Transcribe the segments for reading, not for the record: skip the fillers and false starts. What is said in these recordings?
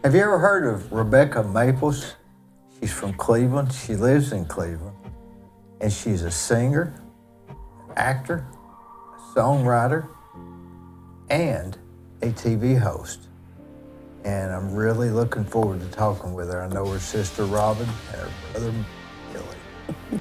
Have you ever heard of Rebecca Maples? She's from Cleveland. She lives in Cleveland. And she's a singer, actor, a songwriter, and a TV host. And I'm really looking forward to talking with her. I know her sister Robin and her brother Billy.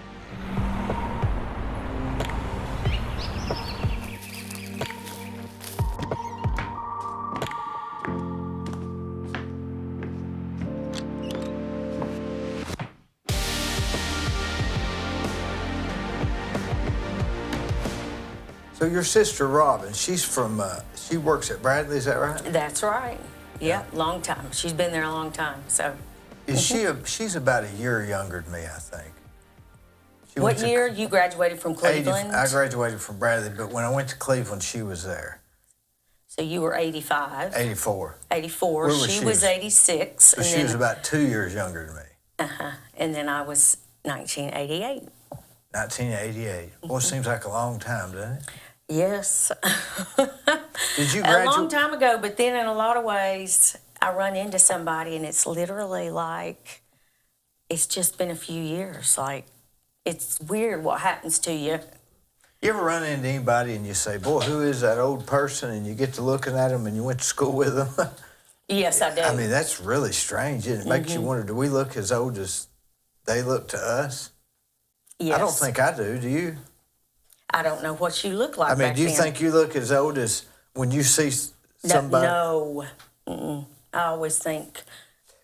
So your sister Robin, she's from, she works at Bradley, is that right? That's right. Yeah, long time. She's been there a long time. So, Is she's about a year younger than me, I think. She what went to year you graduated from 80 Cleveland? I graduated from Bradley, but when I went to Cleveland, she was there. So you were 85. 84. 84. Where was She she? was 86. So she was about 2 years younger than me. And then I was 1988. 1988. Boy, it seems like a long time, doesn't it? Yes. Did you A long graduate? time ago, but then in a lot of ways, I run into somebody and it's literally like, it's just been a few years. Like, it's weird what happens to you. You ever run into anybody and you say, boy, who is that old person? And you get to looking at them and you went to school with them? Yes, I do. I mean, that's really strange. It makes you wonder, do we look as old as they look to us? Yes. I don't think I do. Do you? I don't know what you look like I mean, back do you then. think you look as old as when you see somebody? No. Mm-mm. I always think,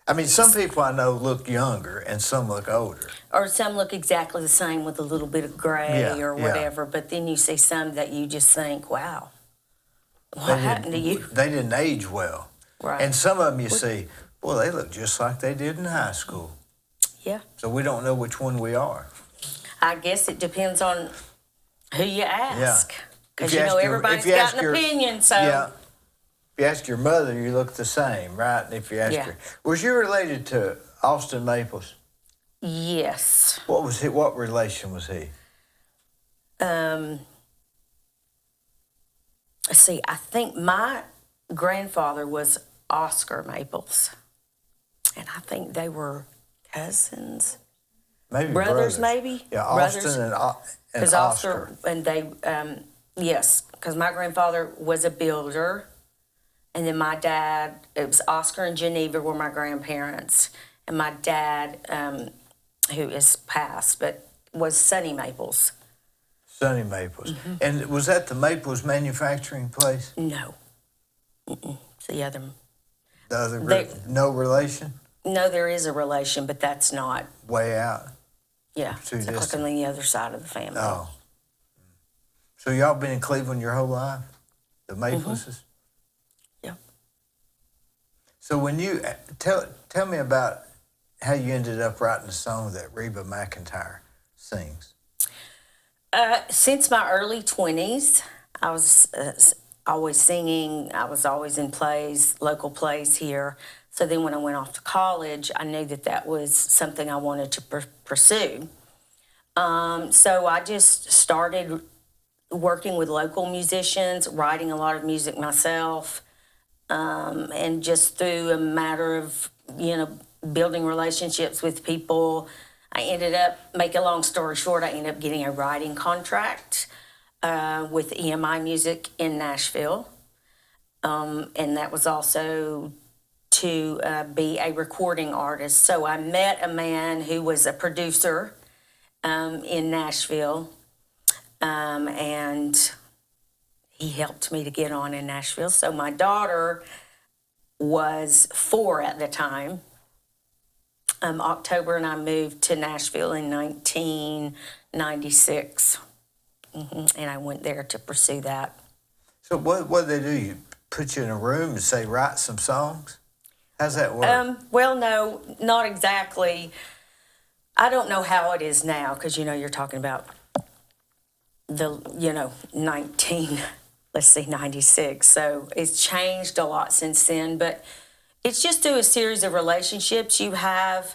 I mean, some people I know look younger and some look older. or some look exactly the same with a little bit of gray Yeah, or yeah. whatever, but then you see some that you just think, wow, what happened to you? They didn't age well. Right. And some of them you see, well, they look just like they did in high school. Yeah. So we don't know which one we are. I guess it depends on who you ask. Because, If you you know, ask your- everybody's if you got ask an your- opinion, so. Yeah. If you ask your mother, you look the same, right? And if you ask Yeah. her, was you related to Austin Maples? Yes. What was he? What relation was he? Let's see, I think my grandfather was Oscar Maples. And I think they were cousins. Maybe Brothers, maybe? Yeah, Brothers. Austin and Because Oscar. and they, yes, because my grandfather was a builder. And then my dad, it was Oscar and Geneva were my grandparents. And my dad, who is passed, but was Sonny Maples. Sonny Maples. And was that the Maples manufacturing place? No. It's the other. The other They- no relation? No, there is a relation, but that's not, Way out? yeah. Too It's like distant. on the other side of the family. Oh. So y'all been in Cleveland your whole life? The Mapleses? Yeah. So when you, tell me about how you ended up writing a song that Reba McEntire sings. Since my early 20s, I was always singing. I was always in plays, local plays here. So then when I went off to college, I knew that that was something I wanted to pursue. So I just started working with local musicians, writing a lot of music myself, and just through a matter of, building relationships with people, I ended up, make a long story short, I ended up getting a writing contract with EMI Music in Nashville. And that was also to be a recording artist. So I met a man who was a producer in Nashville, and he helped me to get on in Nashville. So my daughter was 4 at the time. October, and I moved to Nashville in 1996. And I went there to pursue that. So what did they do? You put you in a room and say, write some songs? How's that work? Well, no, not exactly. I don't know how it is now, because, you're talking about the, 96. So it's changed a lot since then, but it's just through a series of relationships. You have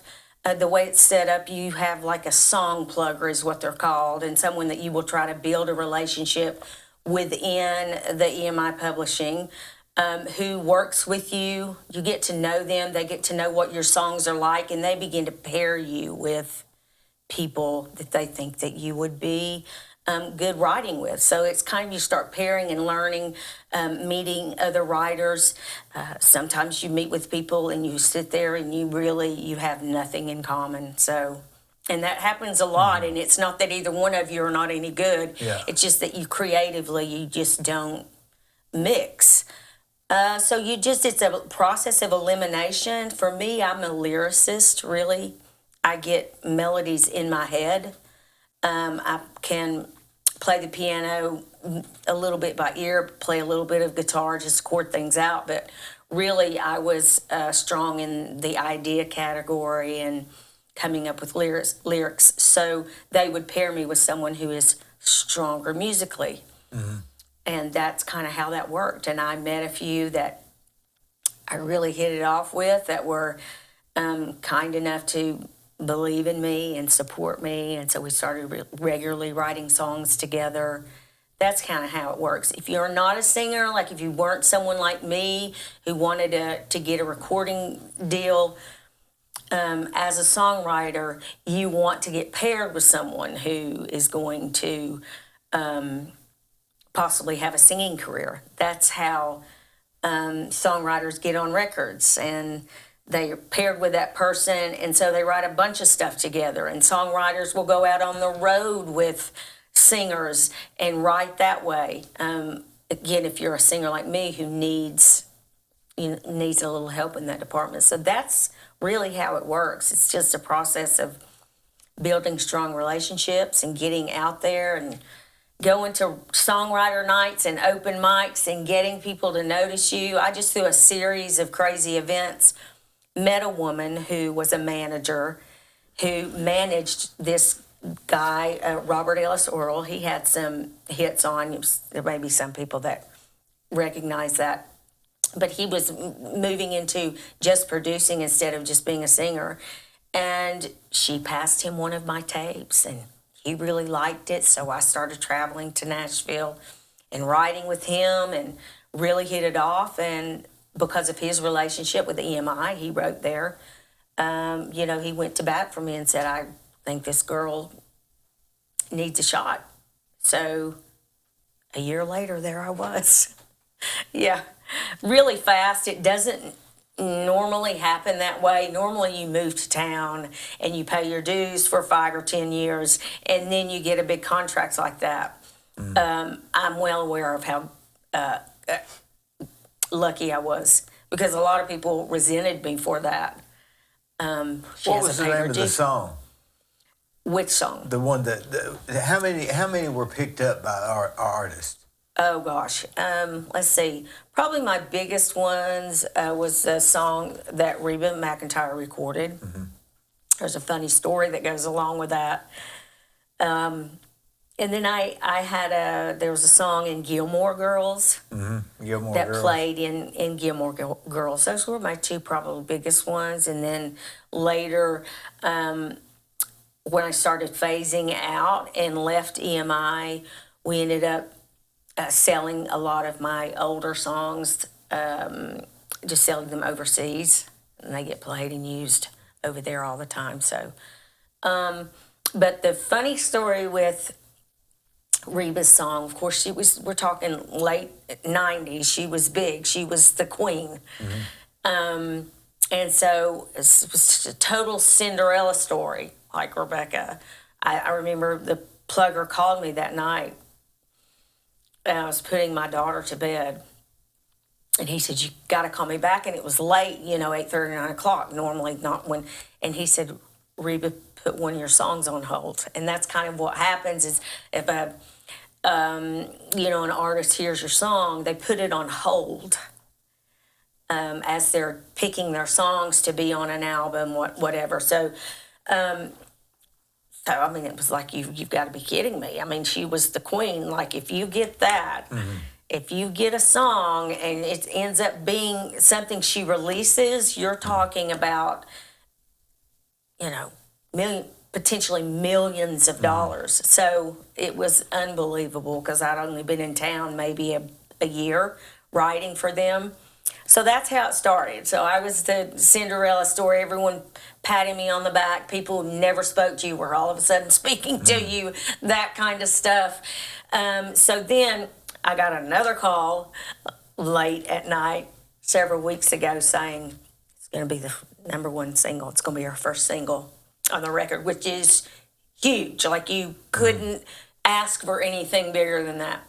the way it's set up, you have like a song plugger is what they're called, and someone that you will try to build a relationship within the EMI publishing. who works with you. You get to know them. They get to know what your songs are like, and they begin to pair you with people that they think that you would be good writing with. So it's kind of, you start pairing and learning, meeting other writers. Sometimes you meet with people and you sit there and you have nothing in common. So, and that happens a lot. And it's not that either one of you are not any good. Yeah. It's just that you just don't mix. So it's a process of elimination. For me, I'm a lyricist, really. I get melodies in my head. I can play the piano a little bit by ear, play a little bit of guitar, just chord things out. But really, I was strong in the idea category and coming up with lyrics. So they would pair me with someone who is stronger musically. And that's kind of how that worked. And I met a few that I really hit it off with that were kind enough to believe in me and support me. And so we started regularly writing songs together. That's kind of how it works. If you're not a singer, like if you weren't someone like me who wanted to get a recording deal, as a songwriter, you want to get paired with someone who is going to possibly have a singing career. That's how songwriters get on records, and they're paired with that person, and so they write a bunch of stuff together. And songwriters will go out on the road with singers and write that way. Again, if you're a singer like me who needs a little help in that department. So that's really how it works. It's just a process of building strong relationships and getting out there and going to songwriter nights and open mics and getting people to notice you. I just, through a series of crazy events, met a woman who was a manager who managed this guy, Robert Ellis Earl. He had some hits on. There may be some people that recognize that. But he was moving into just producing instead of just being a singer. And she passed him one of my tapes, and he really liked it. So I started traveling to Nashville and writing with him and really hit it off. And because of his relationship with EMI, he wrote there. He went to bat for me and said, I think this girl needs a shot. So a year later, there I was. Yeah, really fast. It doesn't normally happen that way. Normally you move to town and you pay your dues for 5 or 10 years, and then you get a big contract like that. I'm well aware of how lucky I was, because a lot of people resented me for that. What was the name of the song? Which song? The one how many were picked up by our artists? Oh gosh, let's see. Probably my biggest ones was the song that Reba McEntire recorded. There's a funny story that goes along with that. And then there was a song in Gilmore Girls Gilmore that Girls. played in Gilmore Girls. Those were my two probably biggest ones. And then later, when I started phasing out and left EMI, we ended up selling a lot of my older songs, just selling them overseas, and they get played and used over there all the time. So, but the funny story with Reba's song, of course, we're talking late 90s. She was big. She was the queen. And so it was just a total Cinderella story, like Rebecca. I remember the plugger called me that night, and I was putting my daughter to bed, and he said, you got to call me back. And it was late, 8:30, 9 o'clock, normally not when. And he said, Reba, put one of your songs on hold. And that's kind of what happens is if an artist hears your song, they put it on hold as they're picking their songs to be on an album, whatever. So, it was like, you've got to be kidding me. I mean, she was the queen. Like, if you get that, if you get a song and it ends up being something she releases, you're talking about, potentially millions of dollars. So it was unbelievable, because I'd only been in town maybe a year writing for them. So that's how it started. So I was the Cinderella story. Everyone patting me on the back. People who never spoke to you were all of a sudden speaking to you, that kind of stuff. So then I got another call late at night several weeks ago saying it's going to be the number one single. It's going to be our first single on the record, which is huge. Like you couldn't ask for anything bigger than that.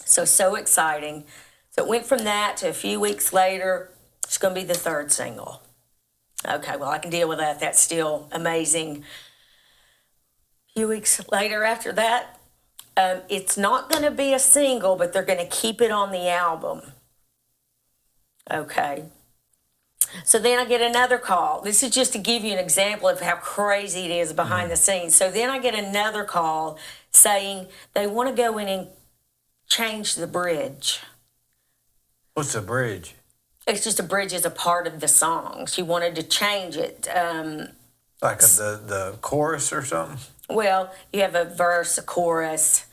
So exciting. So it went from that to a few weeks later, it's going to be the third single. Okay, well, I can deal with that. That's still amazing. A few weeks later after that, it's not going to be a single, but they're going to keep it on the album. Okay. So then I get another call. This is just to give you an example of how crazy it is behind the scenes. So then I get another call saying they want to go in and change the bridge. What's a bridge? It's just a bridge is a part of the song. She wanted to change it. Like the chorus or something? Well, you have a verse, a chorus,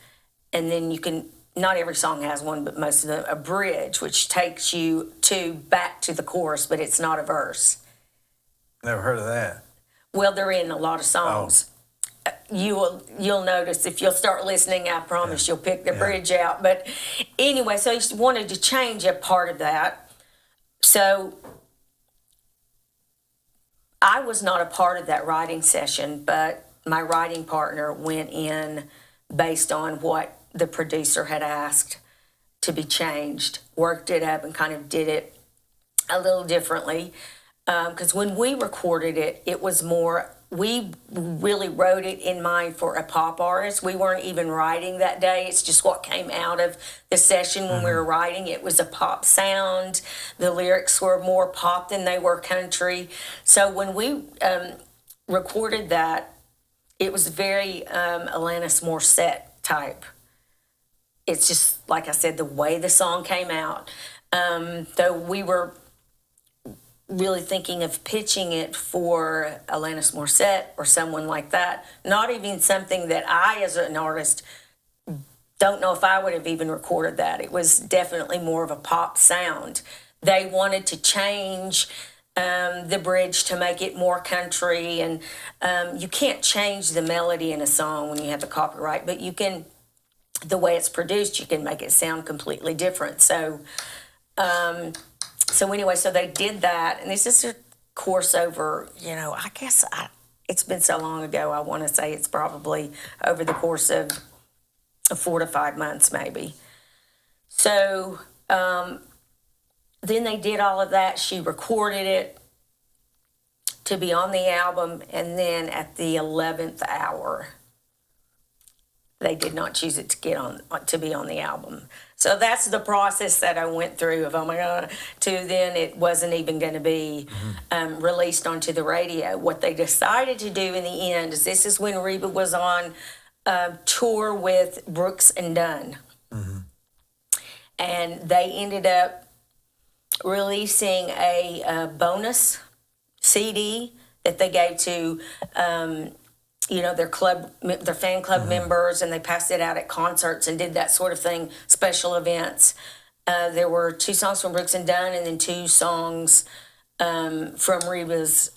and then you can, not every song has one, but most of them, a bridge, which takes you back to the chorus, but it's not a verse. Never heard of that. Well, they're in a lot of songs. You'll notice if you'll start listening, I promise you'll pick the bridge out. But anyway, so he wanted to change a part of that. So I was not a part of that writing session, but my writing partner went in based on what the producer had asked to be changed, worked it up and kind of did it a little differently. Because when we recorded it, it was more, we really wrote it in mind for a pop artist. We weren't even writing that day. It's just what came out of the session when we were writing. It was a pop sound. The lyrics were more pop than they were country. So when we recorded that, it was very Alanis Morissette type. It's just, like I said, the way the song came out. Though we were really thinking of pitching it for Alanis Morissette or someone like that. Not even something that I, as an artist, don't know if I would have even recorded that. It was definitely more of a pop sound. They wanted to change the bridge to make it more country, and you can't change the melody in a song when you have the copyright, but you can, the way it's produced, you can make it sound completely different. So anyway, so they did that, and this is a course over, it's been so long ago, I want to say it's probably over the course of 4 to 5 months maybe. So then they did all of that. She recorded it to be on the album, and then at the 11th hour, they did not choose it to be on the album. So that's the process that I went through of, oh my God, to then it wasn't even going to be released onto the radio. What they decided to do in the end is, this is when Reba was on tour with Brooks and Dunn. And they ended up releasing a bonus CD that they gave to their fan club members, and they passed it out at concerts and did that sort of thing, special events. There were 2 songs from Brooks and Dunn, and then 2 songs from Reba's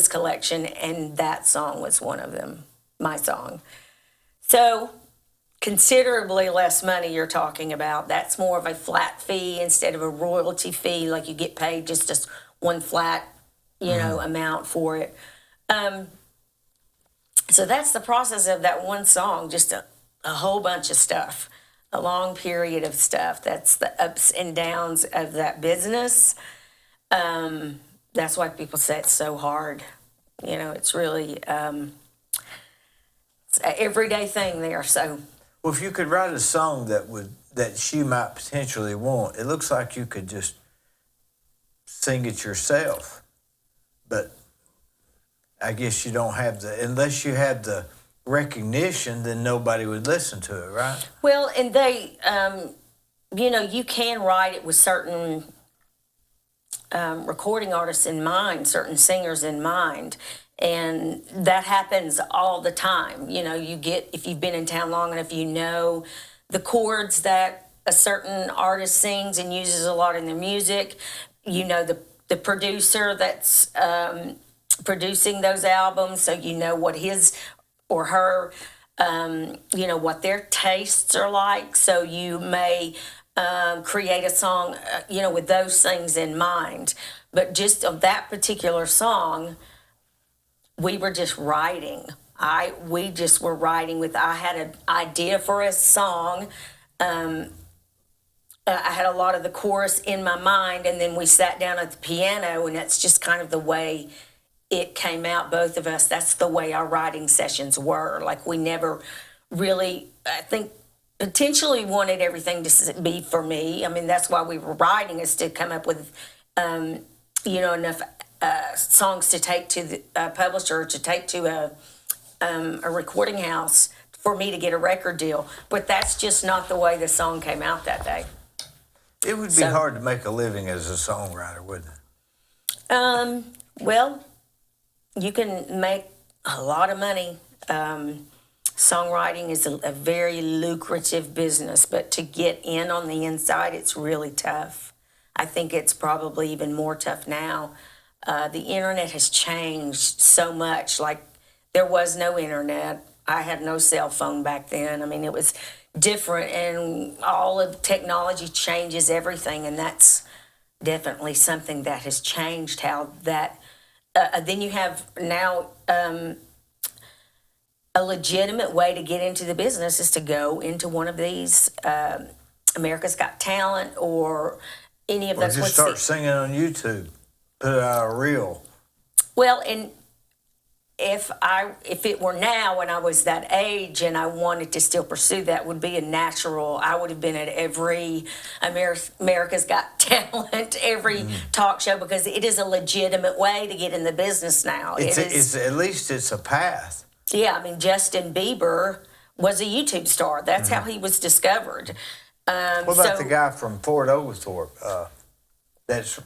collection, and that song was one of them, my song. So considerably less money you're talking about. That's more of a flat fee instead of a royalty fee, like you get paid just one flat, amount for it. So that's the process of that one song, just a whole bunch of stuff, a long period of stuff. That's the ups and downs of that business. That's why people say it's so hard. It's really it's an everyday thing there. So, well, if you could write a song that she might potentially want, it looks like you could just sing it yourself, but I guess you don't have unless you had the recognition, then nobody would listen to it, right? Well, and they, you can write it with certain recording artists in mind, certain singers in mind, and that happens all the time. If you've been in town long enough, the chords that a certain artist sings and uses a lot in their music, you know the producer that's producing those albums, so you know what his or her, you know, what their tastes are like. So you may create a song, you know, with those things in mind. But just of that particular song, we were just writing. We just were writing with. I had an idea for a song. I had a lot of the chorus in my mind, and then we sat down at the piano, and that's just kind of the way it came out. Both of us. That's the way our writing sessions were. Like we never really, I think, potentially wanted everything to be for me. I mean, that's why we were writing, is to come up with, you know, enough songs to take to the publisher, to take to a recording house for me to get a record deal. But that's just not the way the song came out that day. It would be hard to make a living as a songwriter, wouldn't it? Well, you can make a lot of money. Songwriting is a very lucrative business, but to get in on the inside, it's really tough. I think it's probably even more tough now. The internet has changed so much. Like, there was no internet. I had no cell phone back then. I mean, it was different, and all of technology changes everything, and that's definitely something that has changed how that. Then you have now a legitimate way to get into the business is to go into one of these America's Got Talent or any of those. Or just start singing on YouTube, put it out a reel. Well, and if it were now when I was that age and I wanted to still pursue that, would be a natural. I would have been at every America's Got Talent, every talk show, because it is a legitimate way to get in the business now. It's at least it's a path. Yeah, I mean, Justin Bieber was a YouTube star. That's how he was discovered. What about the guy from Fort Oglethorpe? That's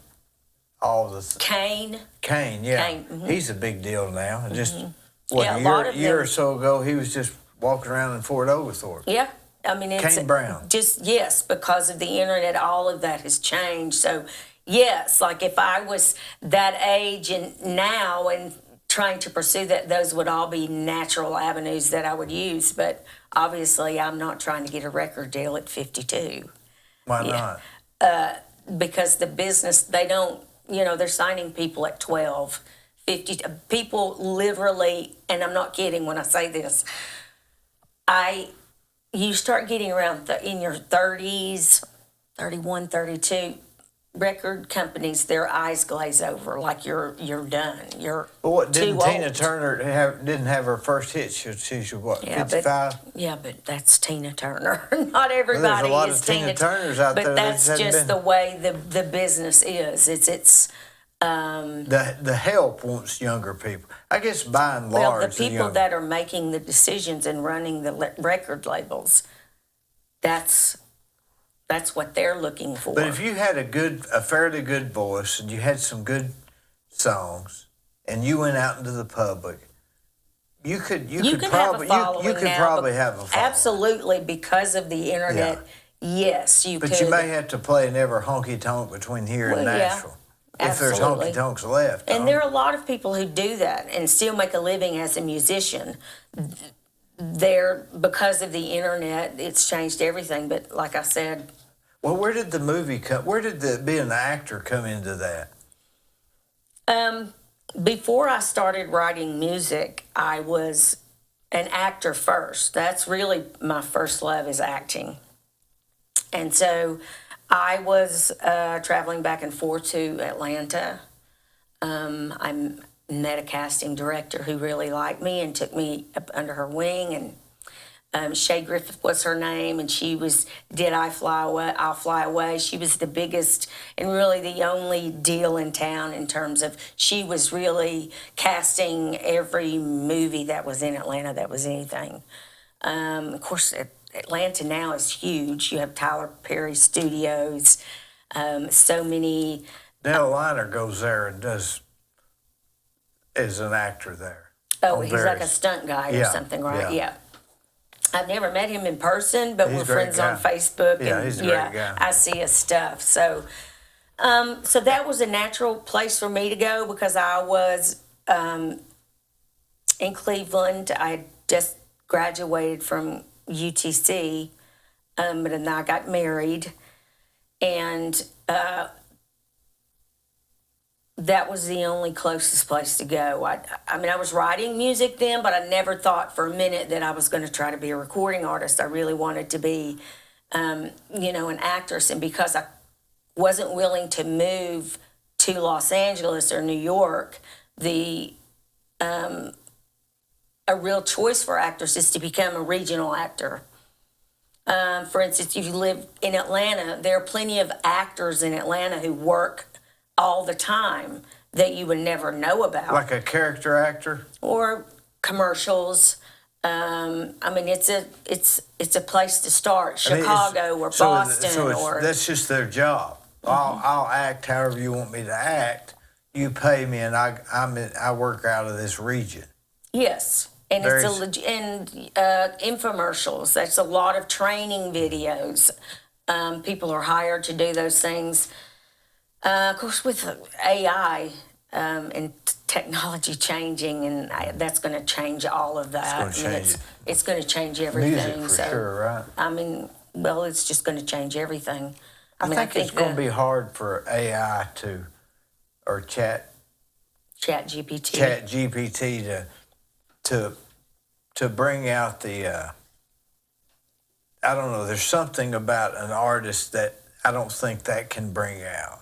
all the Kane. Kane, yeah. Kane, He's a big deal now. Just Yeah, a year or so ago, he was just walking around in Fort Oglethorpe. Yeah, I mean, it's Kane Brown. Just, yes, because of the internet, all of that has changed. So, yes, like if I was that age and now and trying to pursue that, those would all be natural avenues that I would use. But obviously, I'm not trying to get a record deal at 52. Why not? Because the business, they don't, you know, they're signing people at 12, 50. People literally, and I'm not kidding when I say this, you start getting around in your 30s, 31, 32, record companies, their eyes glaze over like you're done. You're But what, didn't too Tina old. Turner didn't have her first hit? She's what, 55? But that's Tina Turner. Not Well, everybody there's a lot is of Tina Tina Turners out there. But that's that just the way the business is. It's the help wants younger people. I guess by and well, large, the people that are making the decisions and running the record labels, that's what they're looking for. But if you had a fairly good voice and you had some good songs and you went out into the public, you could probably have a following. Absolutely, because of the internet. Yeah. Yes, you could. But you may have to play an ever honky tonk between here and Nashville. If there's Absolutely. honky tonks left. And there are a lot of people who do that and still make a living as a musician. Because of the internet, it's changed everything. But like I said, Well, where did the movie come? Where did being an actor come into that? before I started writing music, I was an actor first. That's really my first love, is acting. And so I was traveling back and forth to Atlanta. I met a casting director who really liked me and took me up under her wing. And Shay Griffith was her name, and she was Did I Fly Away? I'll Fly Away. She was the biggest and really the only deal in town in terms of she was really casting every movie that was in Atlanta that was anything. Of course, Atlanta now is huge. You have Tyler Perry Studios, so many. Nell Liner goes there and does as an actor there. Oh, he's like a stunt guy or Yeah, something, right? yeah. I've never met him in person, but He's we're a great friends on guy. Facebook. Yeah, and he's a great guy. I see his stuff. So, so that was a natural place for me to go because I was in Cleveland. I had just graduated from UTC, but then I got married, and that was the only closest place to go. I mean, I was writing music then, but I never thought for a minute that I was going to try to be a recording artist. I really wanted to be, an actress. And because I wasn't willing to move to Los Angeles or New York, a real choice for actors is to become a regional actor. For instance, if you live in Atlanta, there are plenty of actors in Atlanta who work all the time that you would never know about. Like a character actor? Or commercials. I mean, it's a place to start. Chicago or Boston or that's just their job. I'll act however you want me to act. You pay me, and I work out of this region. yes, and infomercials. That's a lot of training videos. People are hired to do those things. Of course, with AI and technology changing, and that's going to change all of that. It's going to change it's going to change everything. Music for sure, right? I mean, well, it's just going to change everything. I think it's going to be hard for AI or Chat GPT to bring out the. I don't know. There's something about an artist that I don't think that can bring out.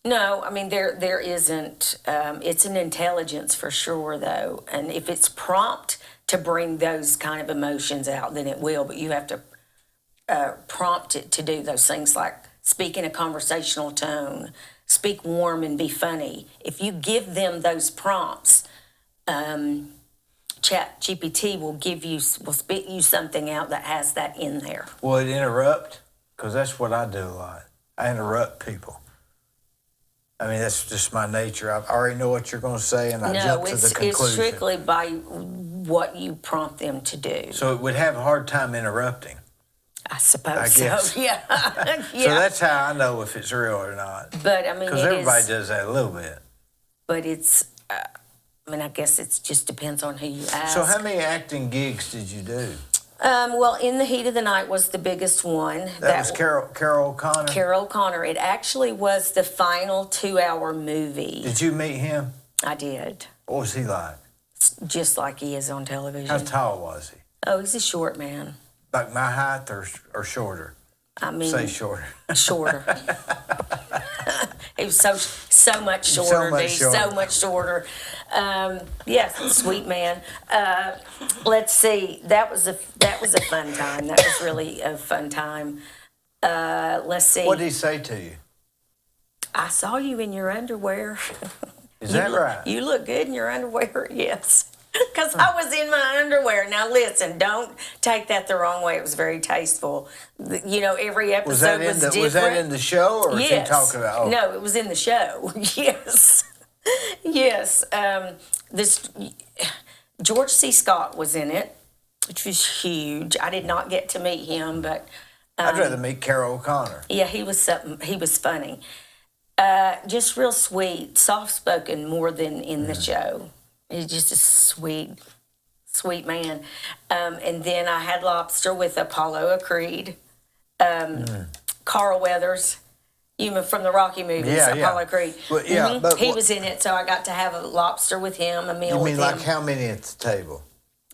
No, I mean there isn't. It's an intelligence for sure, though, and if it's prompt to bring those kind of emotions out, then it will. But you have to prompt it to do those things like speak in a conversational tone, speak warm and be funny. If you give them those prompts, Chat GPT will spit you something out that has that in there. Will it interrupt? Because that's what I do a lot. I interrupt people. I mean, that's just my nature. I already know what you're going to say, and I jump to the conclusion. It's strictly by what you prompt them to do. So it would have a hard time interrupting. I suppose I guess. so. Yeah. So that's how I know if it's real or not. But I mean, because everybody does that a little bit. But it's. I guess it just depends on who you ask. So how many acting gigs did you do? Well, In the Heat of the Night was the biggest one. That was Carol O'Connor? Carol O'Connor. It actually was the final 2-hour movie. Did you meet him? I did. What was he like? Just like he is on television. How tall was he? Oh, he's a short man. Like my height or shorter? I mean... Say shorter. Shorter. He was so much shorter. So much shorter. Yes, sweet man. Let's see. That was a fun time. That was really a fun time. Let's see. What did he say to you? I saw you in your underwear. Is that right? You look good in your underwear. Yes. Because I was in my underwear. Now listen, don't take that the wrong way. It was very tasteful. Every episode was different. Was that in the show, or yes. was he talking about? Oh. No, it was in the show. Yes, yes. This George C. Scott was in it, which was huge. I did not get to meet him, but I'd rather meet Carol O'Connor. Yeah, he was something. He was funny. Just real sweet, soft-spoken more than in the show. He's just a sweet man. And then I had lobster with Apollo Creed, Carl Weathers, from the Rocky movies, Apollo Creed. Well, but he was in it, so I got to have a lobster with him, a meal with him. You mean like how many at the table?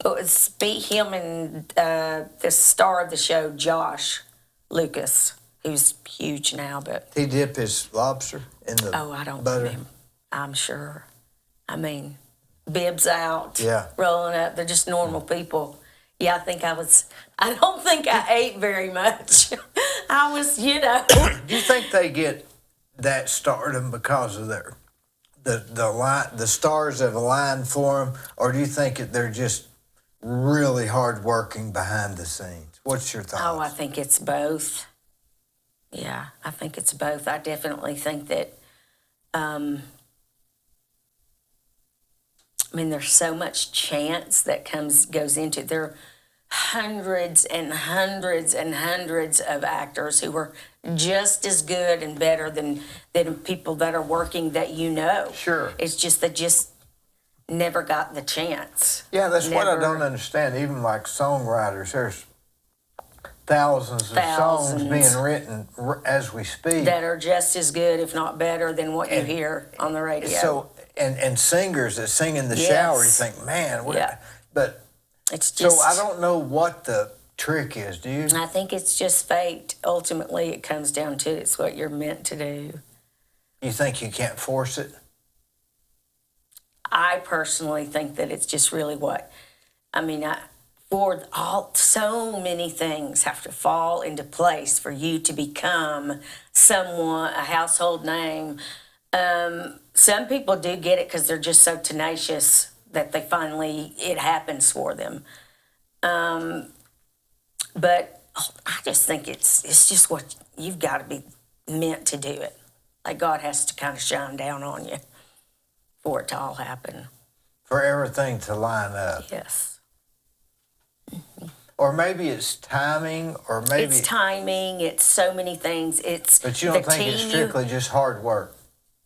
It was him and the star of the show, Josh Lucas, who's huge now, but... He dip his lobster in the I don't butter? remember. I'm sure. I mean... bibs out, yeah, rolling up. They're just normal people. Yeah, I don't think I ate very much. I was, Do you think they get that stardom because of the stars have aligned for them, or do you think they're just really hardworking behind the scenes? What's your thoughts? Oh, I think it's both. Yeah, I think it's both. I definitely think that. There's so much chance that goes into it. hundreds and hundreds and hundreds of actors who were just as good and better than people that are working that you know. Sure. It's just they just never got the chance. Yeah, that's what I Never- don't understand. Even like songwriters, there's thousands of songs being written as we speak. That are just as good, if not better, than what you hear on the radio. So, and singers that sing in the Yes. shower, you think, man, Yeah. but It's just, so I don't know what the trick is. Do you? I think it's just fate. Ultimately, it comes down to it's what you're meant to do. You think you can't force it? I personally think that it's just really what, I mean, so many things have to fall into place for you to become someone, a household name. Some people do get it because they're just so tenacious that they finally, it happens for them. But I just think it's just what you've got to be meant to do it. Like God has to kind of shine down on you for it to all happen. For everything to line up. Yes. Or maybe it's timing, or maybe It's timing. It's so many things. It's but you don't the think it's team strictly just hard work.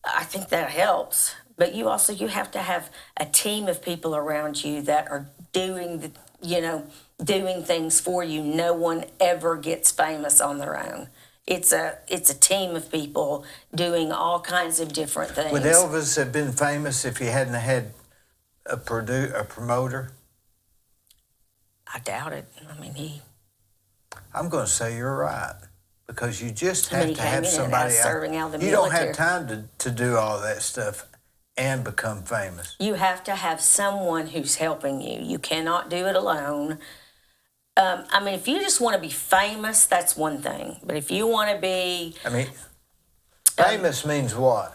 I think that helps. But you have to have a team of people around you that are doing doing things for you. No one ever gets famous on their own. It's a team of people doing all kinds of different things. Would Elvis have been famous if he hadn't had a promoter? I doubt it. I mean, I'm going to say you're right, because you just I mean, have he to came have in and somebody out serving out of the You don't military. have time to do all that stuff and become famous. you have to have someone who's helping you. You cannot do it alone. I mean, if you just want to be famous, that's one thing. But if you want to be, I mean, famous means what?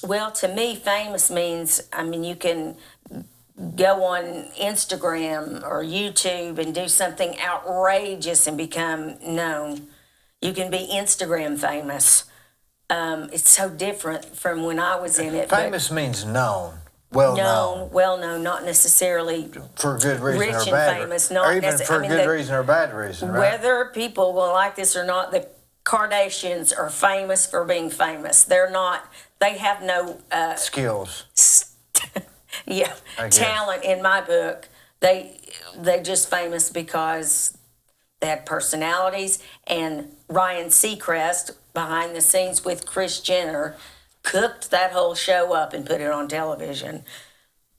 well, to me, famous means, I mean, you can go on Instagram or YouTube and do something outrageous and become known. You can be Instagram famous. It's so different from when I was in it. Famous means known, well known, well known, not necessarily for good reason rich or and bad, famous, or not even necess- for I mean, good the- reason or bad reason, right? whether people will like this or not. The Kardashians are famous for being famous. They're not. They have no Skills. yeah, I guess. talent in my book. They just famous because they had personalities. And Ryan Seacrest, behind the scenes with Kris Jenner, cooked that whole show up and put it on television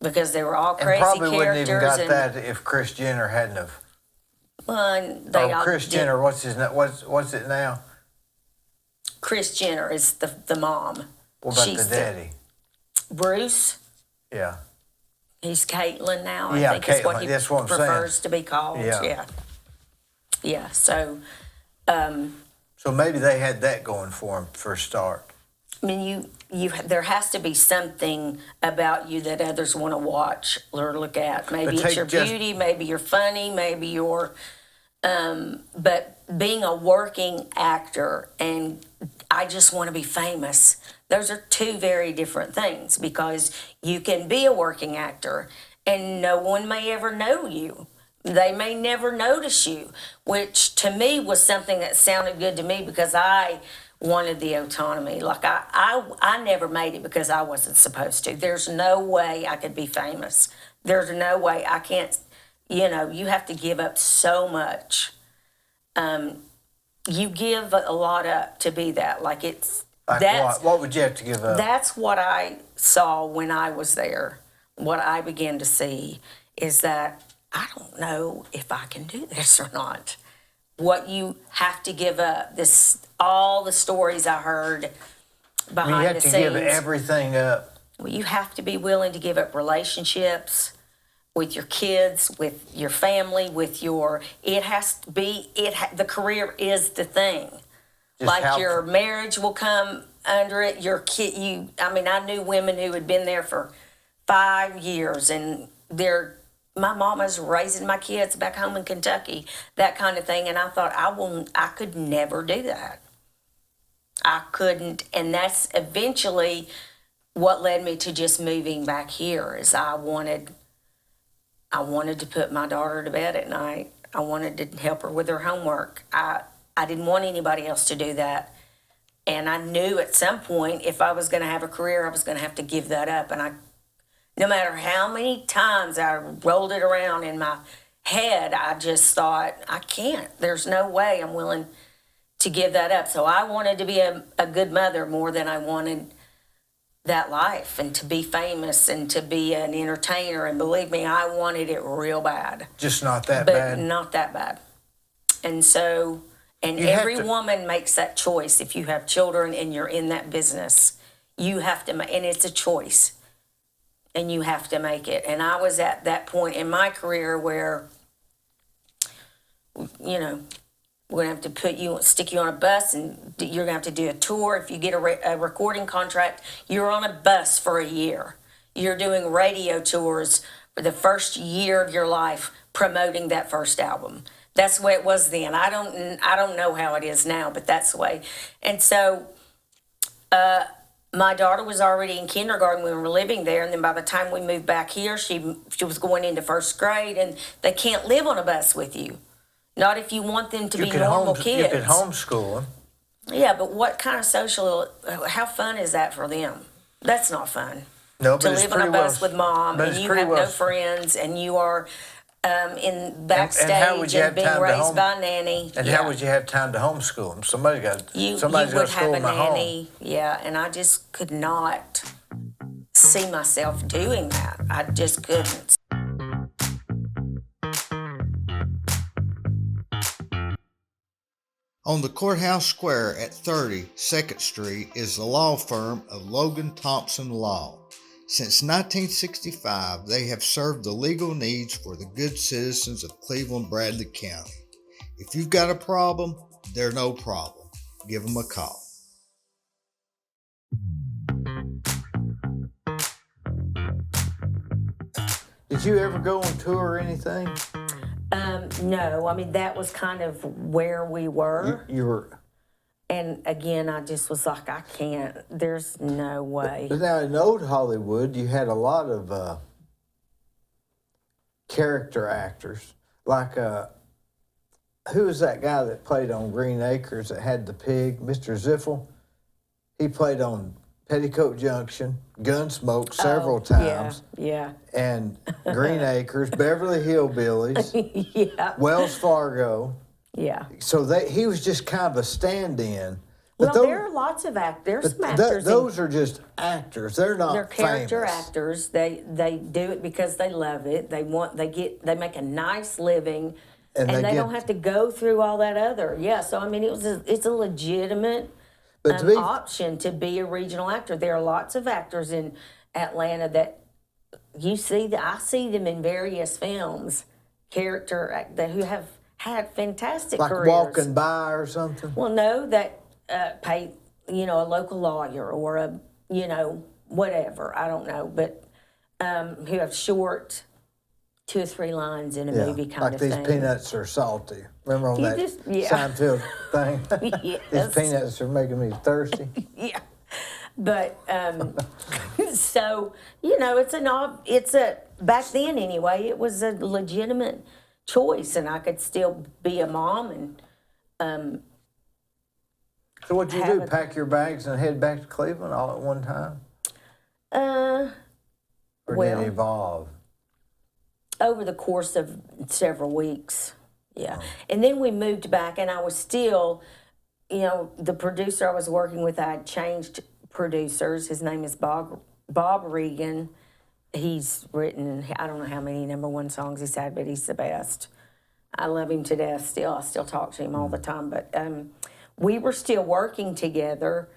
because they were all And crazy probably wouldn't even characters. got that if Kris Jenner hadn't have. And they all Kris did- Jenner, what's what's it now? Kris Jenner is the mom. What about She's the daddy? Bruce. Yeah. He's Caitlyn now. I Yeah, think is what Caitlyn, he that's what I'm saying. prefers to be called. Yeah. Yeah. So, So maybe they had that going for them for a start. I mean, there has to be something about you that others want to watch or look at. Maybe But it's your take just- beauty, maybe you're funny, maybe you're. But being a working actor and I just want to be famous, those are two very different things, because you can be a working actor and no one may ever know you. They may never notice you, which to me was something that sounded good to me because I wanted the autonomy. Like I never made it because I wasn't supposed to. There's no way I could be famous. There's no way I can't, you have to give up so much. You give a lot up to be that. Like What would you have to give up? that's what I saw when I was there. What I began to see is that I don't know if I can do this or not. What you have to give up, all the stories I heard behind You have the to scenes. give everything up. Well, you have to be willing to give up relationships with your kids, with your family, it has to be, the career is the thing. Just Your marriage will come under it. Your kid, I knew women who had been there for 5 years and my mama's raising my kids back home in Kentucky, that kind of thing. And I thought, I could never do that. I couldn't. And that's eventually what led me to just moving back here is I wanted to put my daughter to bed at night. I wanted to help her with her homework. I didn't want anybody else to do that. And I knew at some point if I was going to have a career, I was going to have to give that up. And no matter how many times I rolled it around in my head, I just thought, I can't. There's no way I'm willing to give that up. So I wanted to be a good mother more than I wanted that life and to be famous and to be an entertainer. And believe me, I wanted it real bad. Just not that But bad. not that bad. And so, and You have every to- woman makes that choice. If you have children and you're in that business, you have to, and it's a choice. And you have to make it. And I was at that point in my career where, you know, we're going to have to stick you on a bus, and you're going to have to do a tour. If you get a recording contract, you're on a bus for a year. You're doing radio tours for the first year of your life, promoting that first album. That's the way it was then. I don't know how it is now, but that's the way. And so, my daughter was already in kindergarten when we were living there, and then by the time we moved back here, she was going into first grade, and they can't live on a bus with you. Not if you want them to be normal kids. You can homeschool them. Yeah, but what kind of how fun is that for them? That's not fun. No, but To it's live on pretty a bus well, with mom, but and it's you pretty have well- no friends, and you are in how would backstage you have and being time to raised home- by a nanny. And Yeah. how would you have time to homeschool them? Somebody's got you somebody's got would to have school a them at home. nanny, yeah, and I just could not see myself doing that. I just couldn't. On the courthouse square at 30 2nd Street is the law firm of Logan Thompson Law. Since 1965, they have served the legal needs for the good citizens of Cleveland Bradley County. If you've got a problem, they're no problem. Give them a call. Did you ever go on tour or anything? No, I mean, that was kind of where we were. You were. And again, I just was like, I can't. There's no way. But now in old Hollywood, you had a lot of character actors. Like, who was that guy that played on Green Acres that had the pig? Mr. Ziffel. He played on Petticoat Junction, Gunsmoke several times. Yeah. And Green Acres, Beverly Hillbillies, Yeah. Wells Fargo. Yeah. So he was just kind of a stand-in. Well, those, there are lots of actors. There's some but actors. those are just actors. They're not They're character famous. actors. They do it because they love it. They make a nice living, and they don't have to go through all that other. Yeah. So I mean, it's a legitimate option to be a regional actor. There are lots of actors in Atlanta that I see them in various films, who have had fantastic like careers. Walking By or something. Well, no, that pay, a local lawyer or a, whatever, I don't know, but who have short 2 or 3 lines in a movie kind like of these thing. peanuts are salty. Remember on that Yeah. Seinfeld thing? Yes. These peanuts are making me thirsty. Yeah. But, so, it's back then anyway, it was a legitimate choice, and I could still be a mom and, So what'd you do? Haven't. Pack your bags and head back to Cleveland all at one time? Or did well, it evolve? over the course of several weeks. Yeah. And then we moved back, and I was still, the producer I was working with, I had changed producers. His name is Bob Regan. He's written, I don't know how many #1 songs he's had, but he's the best. I love him to death still. I still talk to him all the time. But we were still working together,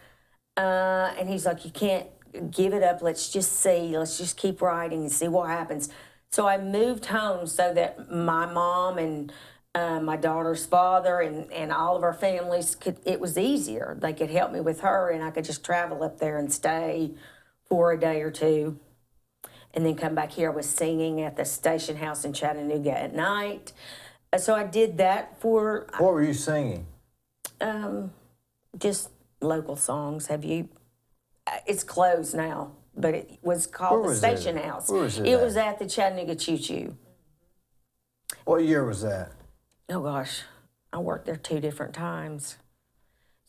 and he's like, you can't give it up. Let's just see. Let's just keep writing and see what happens. So I moved home so that my mom and my daughter's father and all of our families it was easier. They could help me with her, and I could just travel up there and stay for a day or two and then come back here. I was singing at the station house in Chattanooga at night. So I did that for What were you singing? just local songs. It's closed now, but it was called Where the was Station it? House. Where was it It at? was at the Chattanooga Choo Choo. What year was that? oh gosh, I worked there 2 different times.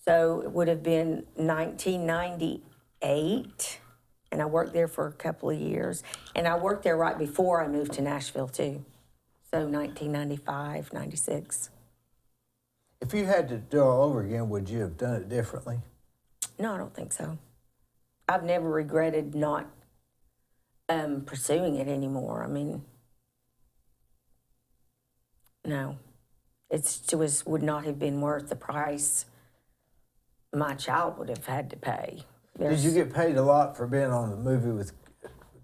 So it would have been 1998, and I worked there for a couple of years. And I worked there right before I moved to Nashville, too. So 1995, 96. If you had to do it all over again, would you have done it differently? No, I don't think so. I've never regretted not pursuing it anymore. I mean, no. Would not have been worth the price my child would have had to pay. Did you get paid a lot for being on the movie with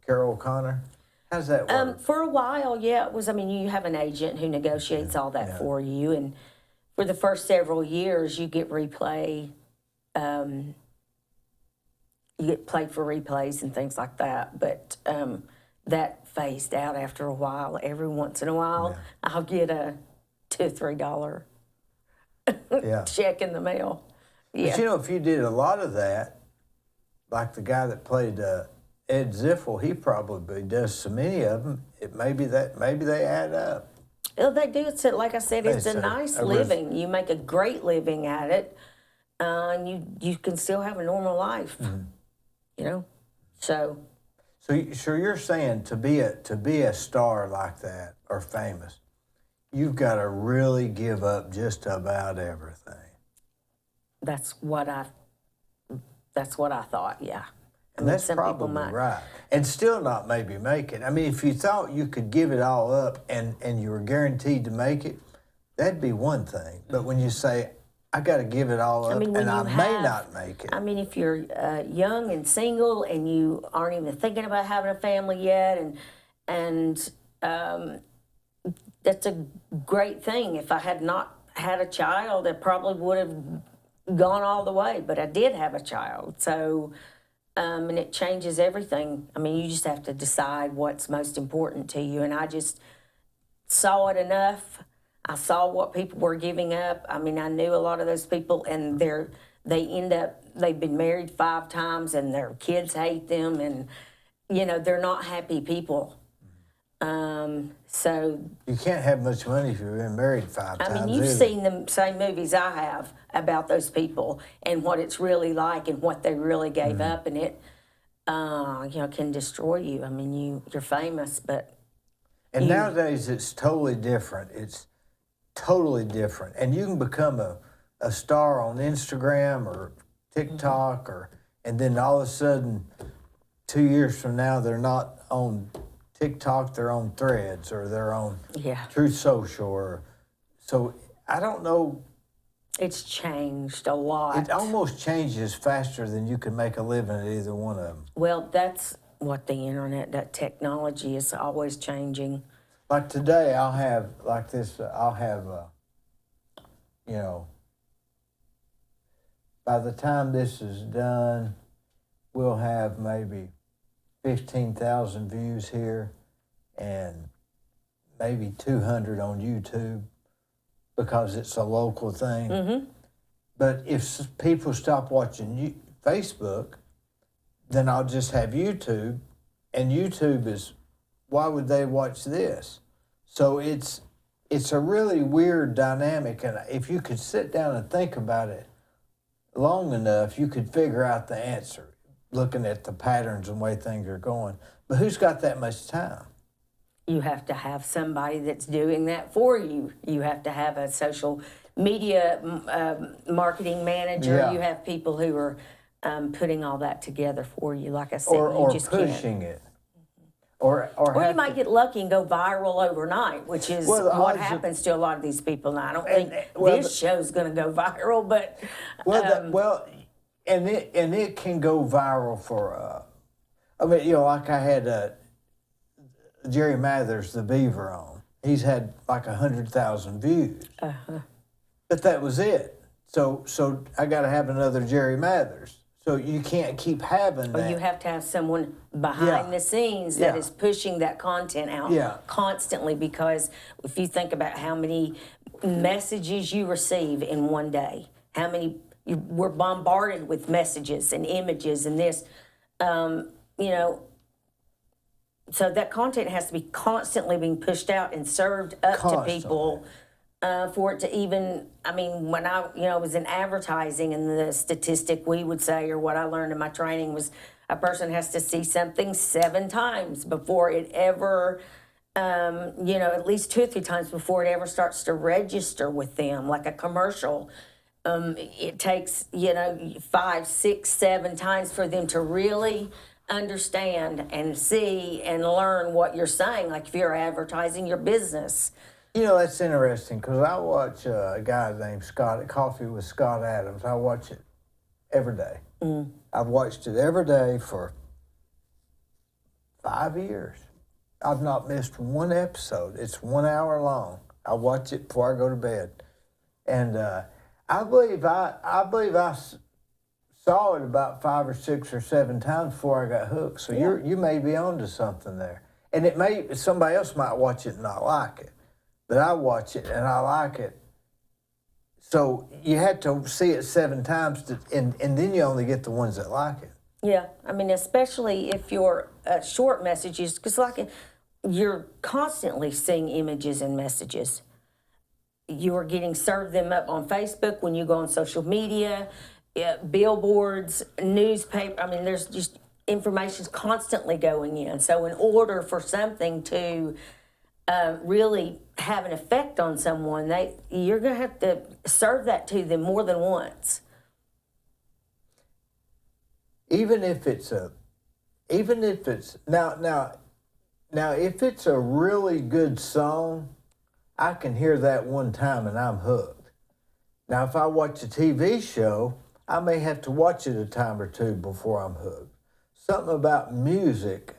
Carol O'Connor? How's that work? For a while, yeah, it was. I mean, you have an agent who negotiates all that for you, and for the first several years, you get replay. You get paid for replays and things like that, but that phased out after a while. Every once in a while, I'll get a $2 or $3 check in the mail. Yeah. But you know, if you did a lot of that, like the guy that played Ed Ziffel, he probably does so many of them. Maybe they add up. Well, they do. It's like I said, it's a nice living. You make a great living at it, and you can still have a normal life. You know, so you're saying to be a star like that or famous, you've got to really give up just about everything. that's what I thought. Yeah. And that's probably right. And still not maybe make it. I mean, if you thought you could give it all up and you were guaranteed to make it, that'd be one thing. But when you say, I got to give it all up and I may not make it. I mean, if you're young and single and you aren't even thinking about having a family yet, and that's a great thing. If I had not had a child, I probably would have gone all the way. But I did have a child, so... and it changes everything. I mean, you just have to decide what's most important to you. And I just saw it enough. I saw what people were giving up. I mean, I knew a lot of those people, and they've been married 5 times, and their kids hate them, and, you know, they're not happy people. So you can't have much money if you've been married 5 times. I mean, you've seen the same movies I have about those people and what it's really like and what they really gave up, and it, can destroy you. I mean, you're famous, but... And nowadays, it's totally different. It's totally different. And you can become a star on Instagram or TikTok, and then all of a sudden, 2 years from now, they're not on TikTok, they're on Threads, or they're on Truth Social. So I don't know. It's changed a lot. It almost changes faster than you can make a living at either one of them. Well, that's what the internet, that technology is always changing. Like today, I'll have, by the time this is done, we'll have maybe 15,000 views here and maybe 200 on YouTube because it's a local thing. But if people stop watching Facebook, then I'll just have YouTube, and YouTube is, why would they watch this? So it's a really weird dynamic, and if you could sit down and think about it long enough, you could figure out the answer, looking at the patterns and way things are going. But who's got that much time? You have to have somebody that's doing that for you. You have to have a social media marketing manager. Yeah. You have people who are putting all that together for you. Like I said, Or you just pushing can't. it. Or you might get lucky and go viral overnight, which is what happens to a lot of these people now. I don't think this show's going to go viral, but... And it can go viral for, like I had Jerry Mathers, the Beaver, on. He's had like 100,000 views. But that was it. So I got to have another Jerry Mathers. So you can't keep having that. Or you have to have someone behind the scenes that is pushing that content out constantly, because if you think about how many messages you receive in one day, how many... We're bombarded with messages and images and this, so that content has to be constantly being pushed out and served up to people for it to even, I mean, when I, was in advertising, and the statistic we would say, or what I learned in my training, was a person has to see something 7 times before it ever, at least 2 or 3 times before it ever starts to register with them, like a commercial. It takes, 5, 6, 7 times for them to really understand and see and learn what you're saying, like if you're advertising your business. That's interesting because I watch a guy named Scott at Coffee with Scott Adams. I watch it every day. I've watched it every day for 5 years. I've not missed one episode. It's 1 hour long. I watch it before I go to bed, and I believe I saw it about 5 or 6 or 7 times before I got hooked. So you may be onto something there, and somebody else might watch it and not like it, but I watch it and I like it. So you had to see it 7 times, and then you only get the ones that like it. Yeah, I mean, especially if you're short messages, because you're constantly seeing images and messages. You are getting served them up on Facebook when you go on social media, billboards, newspaper. I mean, there's just information's constantly going in. So in order for something to really have an effect on someone, you're going to have to serve that to them more than once. Even if it's now, if it's a really good song, I can hear that one time and I'm hooked. Now, if I watch a TV show, I may have to watch it a time or 2 before I'm hooked. Something about music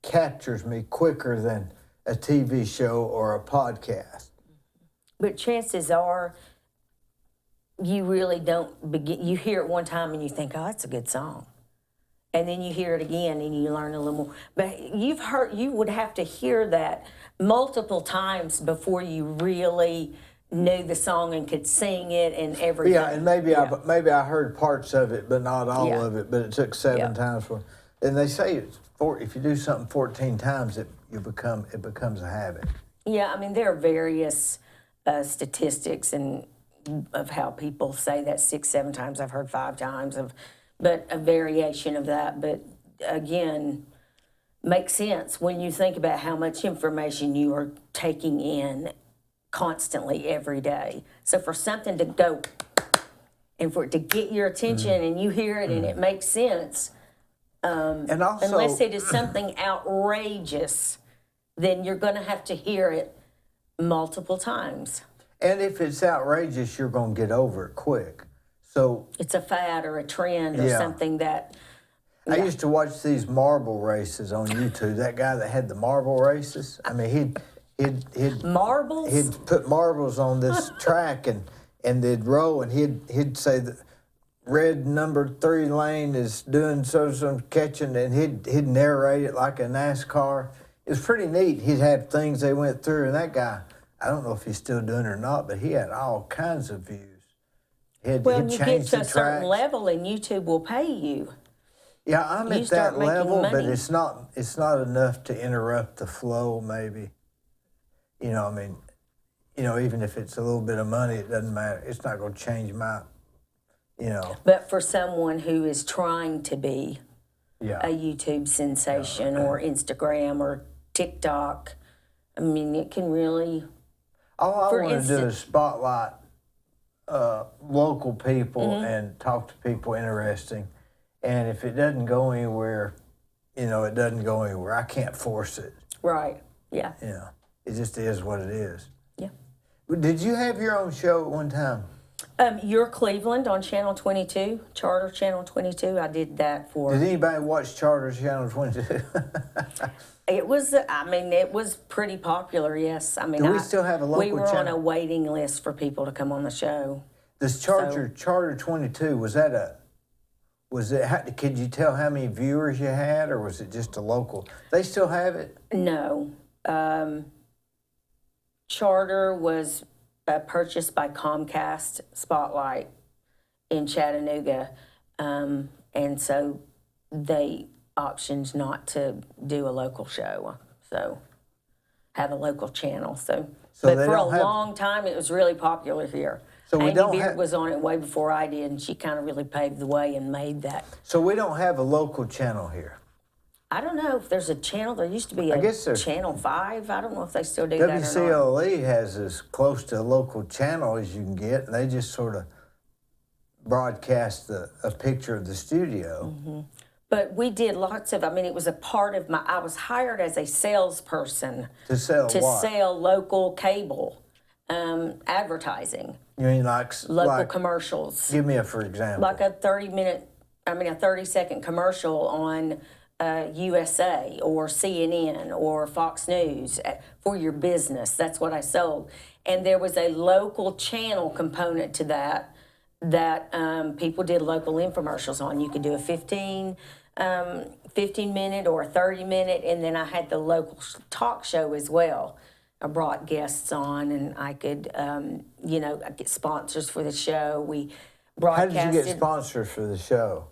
captures me quicker than a TV show or a podcast. But chances are, you really don't you hear it one time and you think, oh, that's a good song. And then you hear it again and you learn a little more. But you would have to hear that multiple times before you really knew the song and could sing it and everything. Yeah, and maybe I heard parts of it, but not all of it. But it took 7 times for. And they say if you do something 14 times, it becomes a habit. Yeah, I mean, there are various statistics of how people say that 6, 7 times. I've heard 5 times but a variation of that. But again, makes sense when you think about how much information you are taking in constantly every day. So for something to go and for it to get your attention and you hear it and it makes sense, and also, unless it is something outrageous, then you're going to have to hear it multiple times. And if it's outrageous, you're going to get over it quick. So it's a fad or a trend or something that. I used to watch these marble races on YouTube. That guy that had the marble races. I mean, he'd marbles. He'd put marbles on this track and they'd roll, and he'd say the red number 3 lane is doing some catching, and he'd narrate it like a NASCAR. It was pretty neat. He'd have things they went through, and that guy, I don't know if he's still doing it or not, but he had all kinds of views. You get to a certain level, and YouTube will pay you. Yeah, I'm at that level, but it's not enough to interrupt the flow. Maybe, even if it's a little bit of money, it doesn't matter. It's not going to change my, But for someone who is trying to be a YouTube sensation or Instagram or TikTok, I mean, it can really. All I want to do is spotlight local people and talk to people interesting. And if it doesn't go anywhere, it doesn't go anywhere. I can't force it. Right, yeah. It just is what it is. Yeah. Did you have your own show at one time? You're Cleveland on Channel 22, Charter Channel 22. I did that for. Did anybody watch Charter Channel 22? It was pretty popular, yes. I mean, Do we still have a local channel? We were on channel? a waiting list for people to come on the show. This Charter 22, could you tell how many viewers you had, or was it just a local? They still have it? No. Charter was purchased by Comcast Spotlight in Chattanooga, and so they optioned not to do a local show. So have a local channel. So they but for a don't have- long time, it was really popular here. So we Amy don't Beard have- was on it way before I did, and she kind of really paved the way and made that. So we don't have a local channel here. I don't know if there's a channel. There used to be guess a there's- Channel 5. I don't know if they still do that or not. WCLE has as close to a local channel as you can get, and they just sort of broadcast a picture of the studio. But we did lots of, it was a part of I was hired as a salesperson To sell to what? sell local cable advertising, You mean like local commercials. Give me a for example. Like a 30-second commercial on USA or CNN or Fox News for your business. That's what I sold. And there was a local channel component to that people did local infomercials on. You could do a 15-minute or a 30-minute, and then I had the local talk show as well. I brought guests on, and I could, I get sponsors for the show. We How broadcasted. did you get sponsors for the show?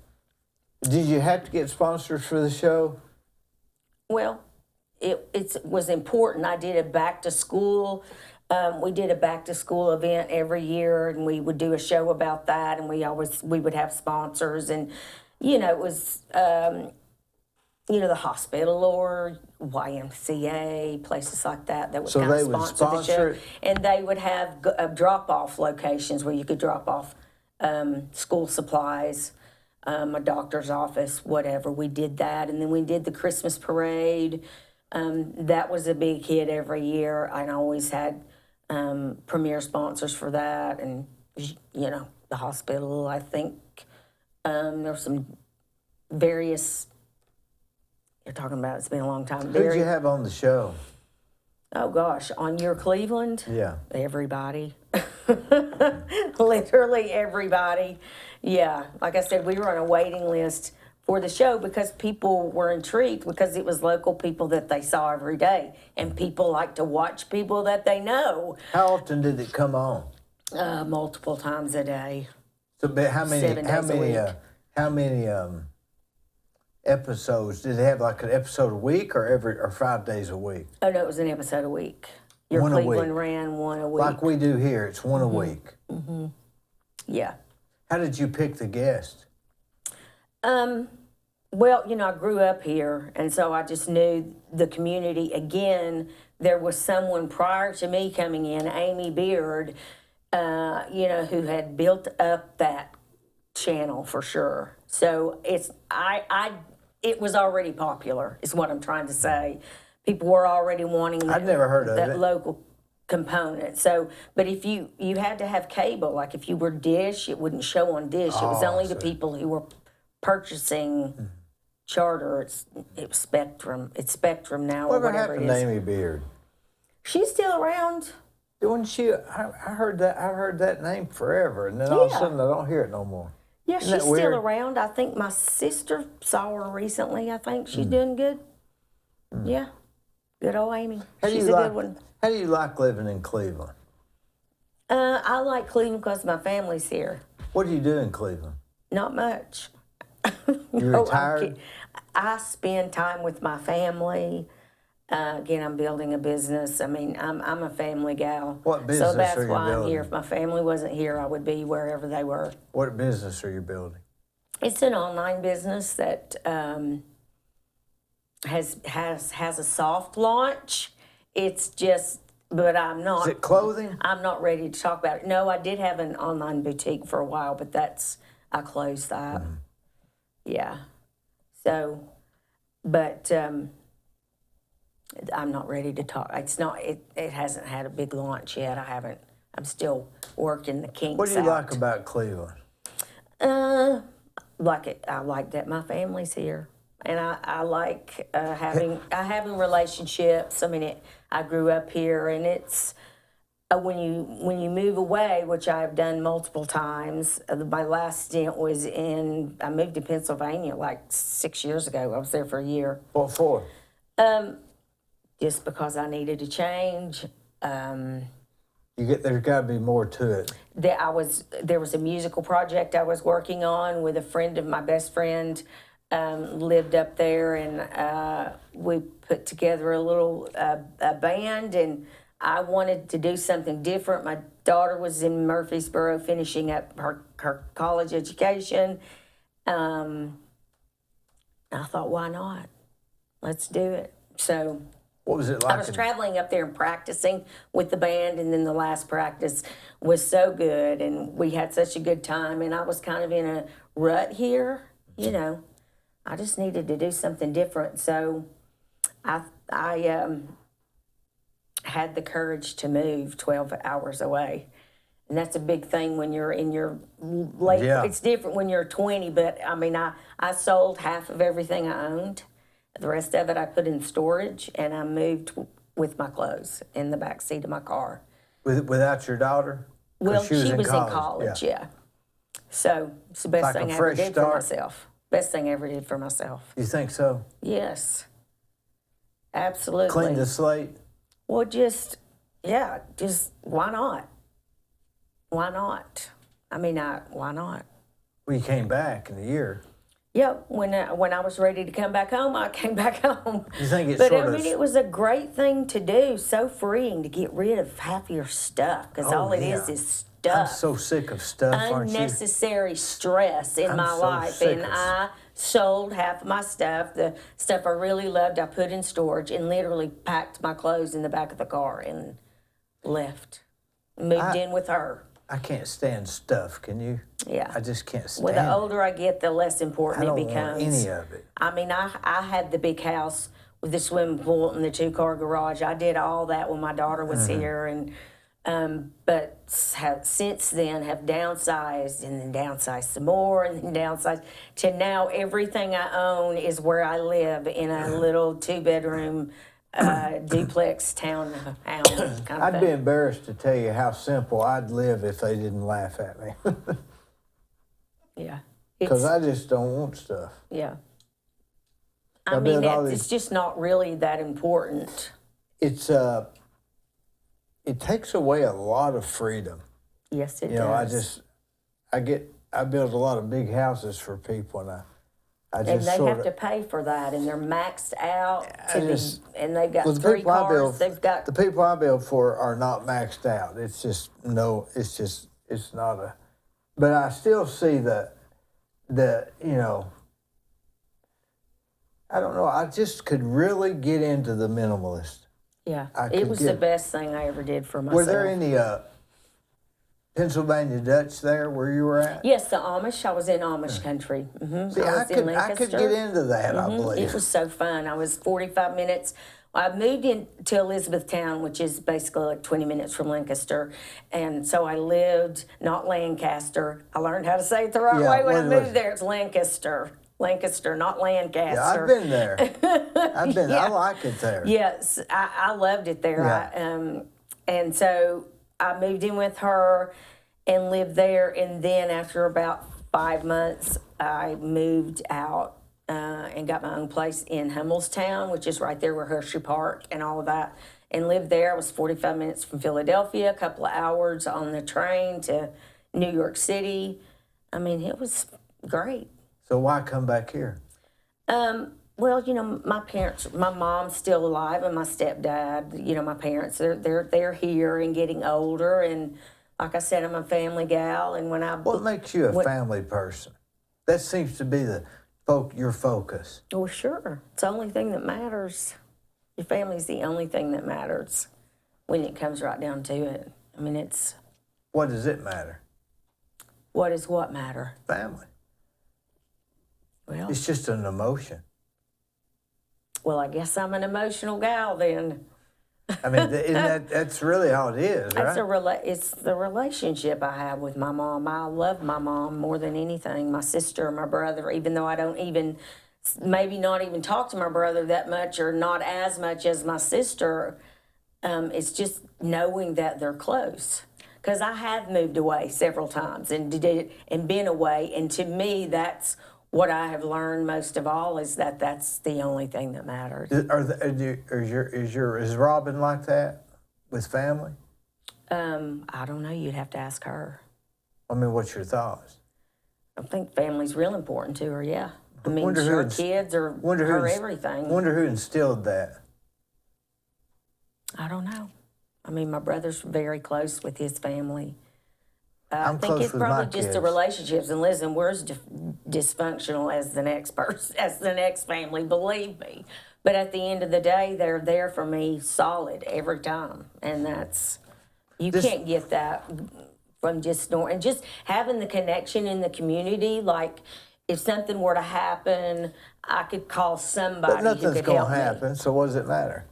Did you have to get sponsors for the show? Well, it was important. I did a back to school. We did a back to school event every year, and we would do a show about that. And we would have sponsors, and it was the hospital or YMCA, places like that would So kind they of would sponsor the show, sponsor it? and they would have drop off locations where you could drop off school supplies. A doctor's office, whatever. We did that, and then we did the Christmas parade. That was a big hit every year. I always had premier sponsors for that, and the hospital. I think there were some various. You're talking about. It's been a long time. Who did you have on the show? Oh gosh, on Your Cleveland. Yeah. Everybody. Literally everybody. Yeah, like I said, we were on a waiting list for the show because people were intrigued because it was local people that they saw every day, and people like to watch people that they know How often did it come on? multiple times a day. So, but how 7 days a week. how many episodes did they have? Like an episode a week or 5 days a week? Oh no, it was an episode a week. Your One a Cleveland week. ran one a week. Like we do here, it's one a week. Yeah. How did you pick the guest? Well, I grew up here, and so I just knew the community. Again, there was someone prior to me coming in, Amy Beard, who had built up that channel for sure. So it was already popular, is what I'm trying to say. People were already wanting I'd never heard of that it. local component. So, but if you had to have cable, like if you were Dish, it wouldn't show on Dish. It was only the people who were purchasing Charter. It was Spectrum. It's Spectrum now or Whatever whatever it happened to is. Amy Beard? She's still around. Wasn't she? I heard that name forever, and then all of a Yeah. sudden I don't hear it no more. Yeah, Isn't she's that weird? still around. I think my sister saw her recently. I think she's doing good. Yeah, good old Amy. She's a good one. How do you like living in Cleveland? I like Cleveland because my family's here. What do you do in Cleveland? Not much. You No, I'm retired? kidding. I spend time with my family. Again, I'm building a business. I'm a family gal. What business So that's are you why I'm building? here. If my family wasn't here, I would be wherever they were. What business are you building? It's an online business that has a soft launch. It's just, but I'm not. Is it clothing? I'm not ready to talk about it. No, I did have an online boutique for a while, but I closed that. Yeah. So, but I'm not ready to talk. It hasn't had a big launch yet. I'm still working the kinks What do you out. like about Cleveland? Like it. I like that my family's here, and I like having relationships. I grew up here, and it's when you move away, which I've done multiple times. My last stint was I moved to Pennsylvania like 6 years ago. I was there for a year, What for? just because I needed a change. There's got to be more to it. There was a musical project I was working on with a friend of my best friend. lived up there, and we put together a little a band, and I wanted to do something different. My daughter was in Murfreesboro finishing up her college education. I thought, why not? Let's do it. So What was it I like? was traveling up there and practicing with the band, and then the last practice was so good, and we had such a good time, and I was kind of in a rut here, you know. I just needed to do something different, so I had the courage to move 12 hours away. And that's a big thing when you're in your late, Yeah. It's different when you're 20, but I mean, I sold half of everything I owned. The rest of it I put in storage, and I moved with my clothes in the back seat of my car. Without your daughter? 'Cause Well, she was in college. college, yeah. So it's the best Like a thing I ever fresh did start? for myself. Best thing I ever did for myself. You think so? Yes, absolutely. Clean the slate? Well, just why not? Why not? I mean, why not? Well, you came back in a year. Yeah, when I was ready to come back home, I came back home. You think it's But sort I of... mean, it was a great thing to do. So freeing to get rid of half your stuff, because all it yeah. is I'm stuff. so sick of stuff, aren't you? Unnecessary stress in I'm my so life, sick and of- I sold half of my stuff. The stuff I really loved, I put in storage, and literally packed my clothes in the back of the car and left. Moved in with her. I can't stand stuff, can you? Yeah. I just can't stand Well, the it. older I get, the less important I don't it becomes. want any of it. I mean, I had the big house with the swimming pool and the 2-car garage. I did all that when my daughter was here, and but since then have downsized and then downsized some more and then downsized to now everything I own is where I live in a little 2-bedroom duplex townhouse kind of I'd thing. be embarrassed to tell you how simple I'd live if they didn't laugh at me. Yeah. Because It's, I just don't want stuff. yeah. I I mean, built all it's these- just not really that important. It's it takes away a lot of freedom. Yes, it You know, does. I build a lot of big houses for people, and I And just they sort have of... to pay for that, and they're maxed out. I just- And they've got Well, the 3 people I cars. build, They've got the people I build for are not maxed out. It's just it's not a. But I still see the you know. I don't know. I just could really get into the minimalist. yeah. I It could was the get- best thing I ever did for myself. Were there any Pennsylvania Dutch there where you were at? Yes, the Amish. I was in Amish country. See, I was in I could Lancaster. get into that. I believe. It was so fun. I was 45 minutes. I moved into Elizabethtown, which is basically like 20 minutes from Lancaster. And so I lived, not Lancaster. I learned how to say it the right Yeah, way when I what was moved it? there. It's Lancaster. Lancaster, not Lancaster. Yeah, I've been there. I've been. I Yeah. like it there. Yes, I loved it there. Yeah. And so I moved in with her and lived there. And then after about 5 months, I moved out and got my own place in Hummelstown, which is right there where Hershey Park and all of that, and lived there. I was 45 minutes from Philadelphia, a couple of hours on the train to New York City. I mean, it was great. So why come back here? Well, you know, my parents, my mom's still alive, and my stepdad. You know, my parents, they're here and getting older, and like I said, I'm a family gal, and when I What makes you a family person? That seems to be your focus. oh sure, it's the only thing that matters. Your family's the only thing that matters when it comes right down to it. I mean, it's What does it matter? what does what matter? Family. Well, It's just an emotion. I guess I'm an emotional gal then. I mean, that's really all it is, That's right? it's the relationship I have with my mom. I love my mom more than anything. My sister, my brother, even though I don't even, maybe not even talk to my brother that much or not as much as my sister, it's just knowing that they're close. Because I have moved away several times and been away, and to me, that's what I have learned most of all is that that's the only thing that matters. Is Robin like that with family? I don't know. You'd have to ask her. I mean, what's your thoughts? I think family's real important to her. Yeah. I mean, Wonder who her ins- kids are wonder who her ins- everything. Wonder who instilled that. I don't know. I mean, my brother's very close with his family. I I'm think close it's with my probably just the kids. relationships. And listen, we're as dysfunctional as the next person, as the next family. Believe me. But at the end of the day, they're there for me, solid every time, and that's you can't get that from just and just having the connection in the community. Like if something were to happen, I could call somebody But who nothing's could going help to me. happen, so what does it matter?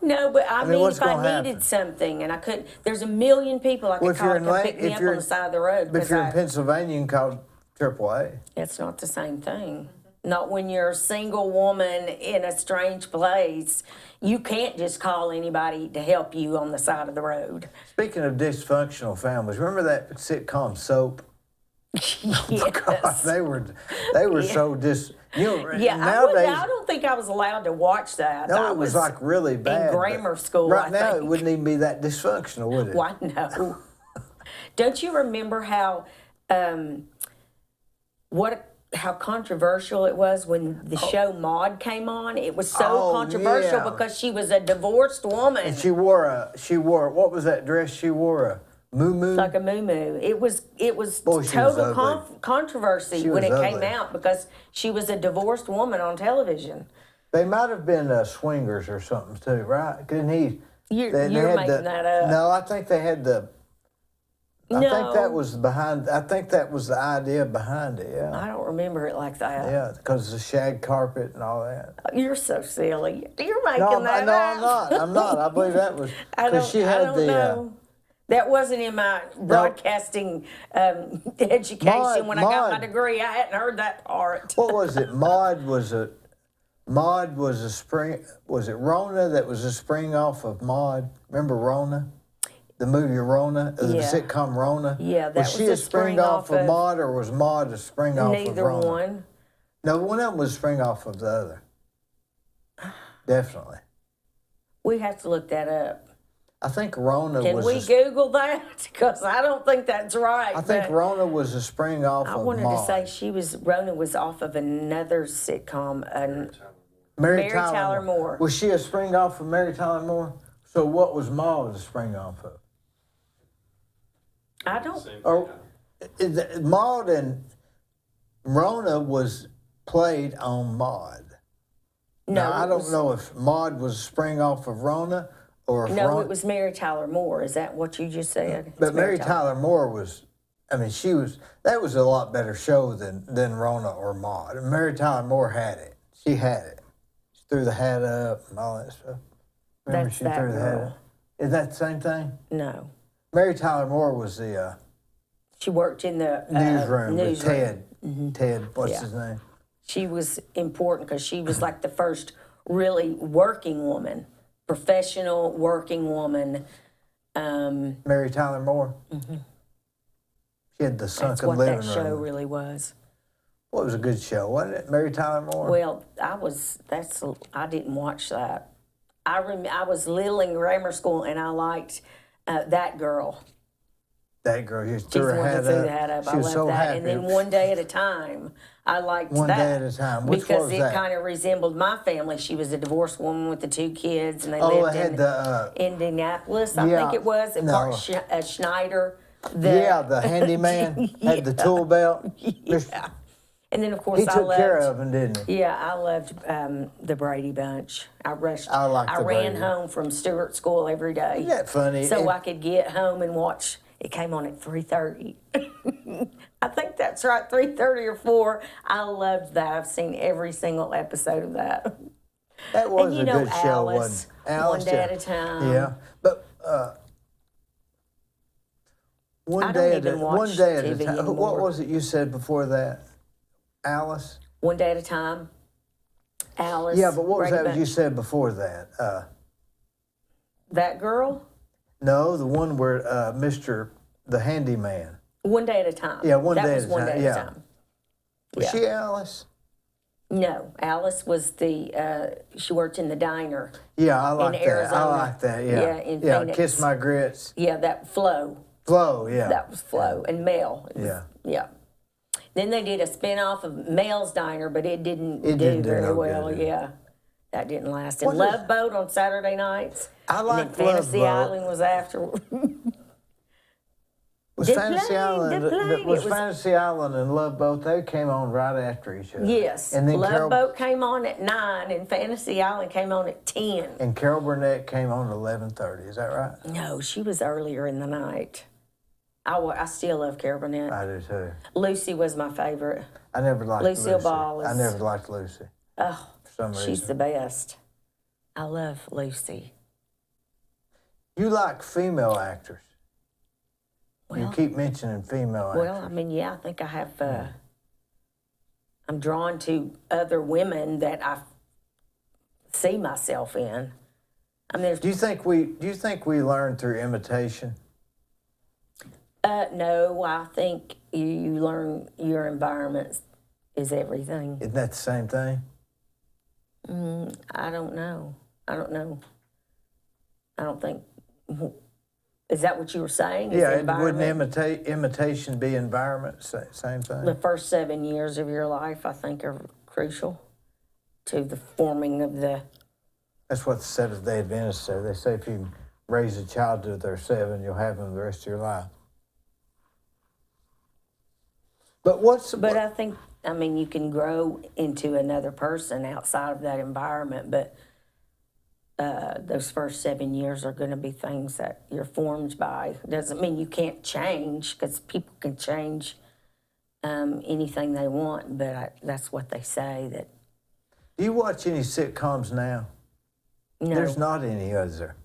No, but I mean, what's if I gonna needed happen? something and I couldn't, there's a million people I Well, could if you're call to in come La- pick me if up you're on the side of the road. But if you're in I, Pennsylvania, you can call AAA. it's not the same thing. Not when you're a single woman in a strange place. You can't just call anybody to help you on the side of the road. Speaking of dysfunctional families, remember that sitcom Soap? Yes. They were so Yeah, nowadays. I don't think I was allowed to watch that. No, I it was like really bad. in but grammar school. Right I now, think. it wouldn't even be that dysfunctional, would it? Why no? Don't you remember how how controversial it was when the show Maude came on? It was so Oh, controversial yeah. because she was a divorced woman, And she wore what was that dress she wore? A muumuu? like a muumuu. It was Boy, she was total ugly. controversy She when was it came ugly. out because she was a divorced woman on television. They might have been swingers or something too, right? Couldn't he? You're they making had that up. No, I think they had the. I No. think that was behind. I think that was the idea behind it. Yeah. I don't remember it like that. Yeah, because the shag carpet and all that. You're so silly. You're making No, that no, up. I'm not. I'm not. I believe that was I because she I had don't the. know. That wasn't in my broadcasting education when I got my Maude. degree. I hadn't heard that part. What was it? Maude was a spring. Was it Rona that was a spring off of Maude? Remember Rona? The movie Rona, the Yeah. sitcom Rona. Yeah, that was she was a a spring spring off off of of- Maude, or was Maude a spring off of Neither Rona? one. No, one of them was a spring off of the other. Definitely. We have to look that up. I think Rona Can was. we Google that? Because I don't think that's right. I think but Rona was a spring off I of wanted Maude. to say Rona was off of another sitcom. Mary Mary Tyler Moore. Was she a spring off of Mary Tyler Moore? So what was Maude a spring off of? I don't. Or Maude and Rona was played on Maude. No, Now, I it don't was- know if Maude was a spring off of Rona or if No, Rona, it was Mary Tyler Moore. Is that what you just said? but It's Mary Tyler Moore was. I mean, that was a lot better show than Rona or Maude. And Mary Tyler Moore had it. She had it. She threw the hat up and all that stuff. Remember, That's she that threw the hat girl. up. Is that the same thing? No. Mary Tyler Moore was the She worked in the newsroom with newsroom. Ted. Ted, what's Yeah. his name? She was important because she was like the first really working woman, professional working woman. Mary Tyler Moore. She had the That's sunken what living that show room. really was. Well, it was a good show, wasn't it? Mary Tyler Moore. Well, I didn't watch that. I was little in grammar school and I liked that girl. That girl, you She's threw the her one hat that threw up. the hat up. She I was loved so that. happy. And then One Day at a Time, I liked One that. Day at a Time. Which because was it that? kind of resembled my family. She was a divorced woman with the 2 kids, and they Oh, lived it had in the Indianapolis, I yeah, think it was. And no. Bart Schneider. the handyman had the tool belt. Yeah. And then, of course, He took care of him, didn't he? Yeah, I loved the Brady Bunch. I like the ran Brady. home from Stewart School every day. Isn't that funny? So I could get home and watch. It came on at 3:30. I think that's right, 3:30 or 4. I loved that. I've seen every single episode of that. That was and a good show, Alice, wasn't it? Alice, One Day yeah. at a Time. Yeah, but one I day don't at a even watch one day at a TV time. What anymore. was it you said before that? Alice. One Day at a Time. Alice. Yeah, but what was Brady that you Bunch. said before that? That girl? No, the one where the handyman. One Day at a Time. Yeah, One that Day was at a One Time, Day yeah. at a Time. Was Yeah. she Alice? No, Alice was she worked in the diner. Yeah, I like that. I Arizona. like that. Yeah, Yeah, in yeah. Phoenix. Kiss my grits. Yeah, that Flo. Flo. Yeah. That was Flo. And Mel. It was- Yeah. Yeah. Then they did a spinoff of Mel's Diner, but it didn't do didn't do very no well. good, did it? Yeah, that didn't last. And What is- Love Boat on Saturday nights. I And like then Fantasy Love Boat. Island was after. Was The Fantasy plane, Island? the plane, Was it was- Fantasy Island and Love Boat? They came on right after each other. Yes, And then Love Boat came on at 9, and Fantasy Island came on at 10. And Carol Burnett came on at 11:30. Is that right? No, she was earlier in the night. I still love Carol Burnett. I do too. Lucy was my favorite. I never liked Lucille Lucy. Ball I is- never liked Lucy Oh, for some reason. she's the best. I love Lucy. You like female actors. You Well, keep mentioning female actors. well, I mean, yeah, I think I have. I'm drawn to other women that I see myself in. I mean, there's Do you think we learn through imitation? no. I think you learn your environment is everything. Isn't that the same thing? I don't know. I don't think. Is that what you were saying? Is Yeah, it wouldn't environment? imitation be environment? Same thing. The first 7 years of your life, I think, are crucial to the forming of the. That's what the Seventh-day Adventists say. They say if you raise a child to they're 7, you'll have them the rest of your life. But But I think, I mean, you can grow into another person outside of that environment, but those first 7 years are going to be things that you're formed by. Doesn't mean you can't change, because people can change anything they want, but that's what they say. That do you watch any sitcoms now? no, There's not any, is there?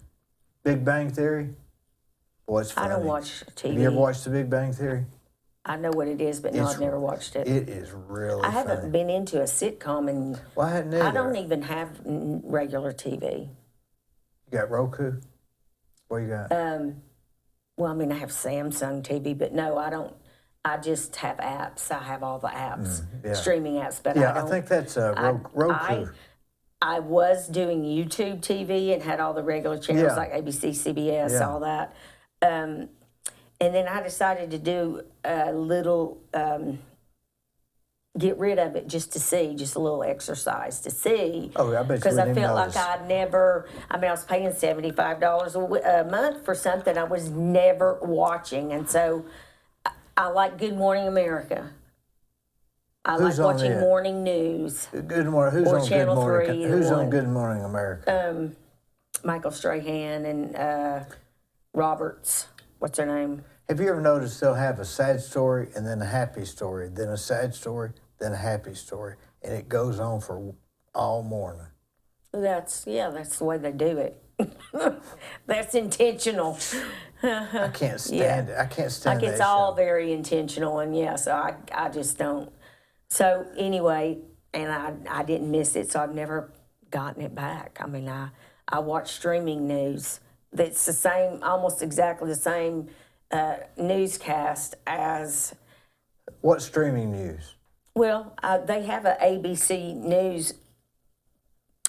Big Bang Theory? Boy, it's funny. I don't watch TV. Have you ever watched The Big Bang Theory? I know what it is, but no, I've never watched it. It is really I haven't funny. been into a sitcom, and Well, I hadn't I either. don't even have regular TV. You got Roku? What you got? Well, I mean, I have Samsung TV, but no, I don't. I just have apps. I have all the apps, yeah. streaming apps, but Yeah, I don't. I think that's Roku. I was doing YouTube TV and had all the regular channels Yeah. like ABC, CBS, Yeah. all that. And then I decided to do a little, get rid of it just to see, just a little exercise to see. Oh, I bet you Because I wouldn't even felt like notice. I'd never, I mean, I was paying $75 a month for something I was never watching. And so I like Good Morning America. I Who's like on watching it? morning news. Good morning. Who's or on Channel Good Morning? 3, Who's either on one. Good Morning America? Michael Strahan and Roberts. What's her name? Have you ever noticed they'll have a sad story and then a happy story, then a sad story, then a happy story, and it goes on for all morning. That's the way they do it. That's intentional. I can't stand it. I can't stand Like that it's all show. very intentional, and yeah, so I just don't. So anyway, and I didn't miss it, so I've never gotten it back. I mean, I watch streaming news. That's the same, almost exactly the same newscast as. What streaming news? Well, they have a ABC News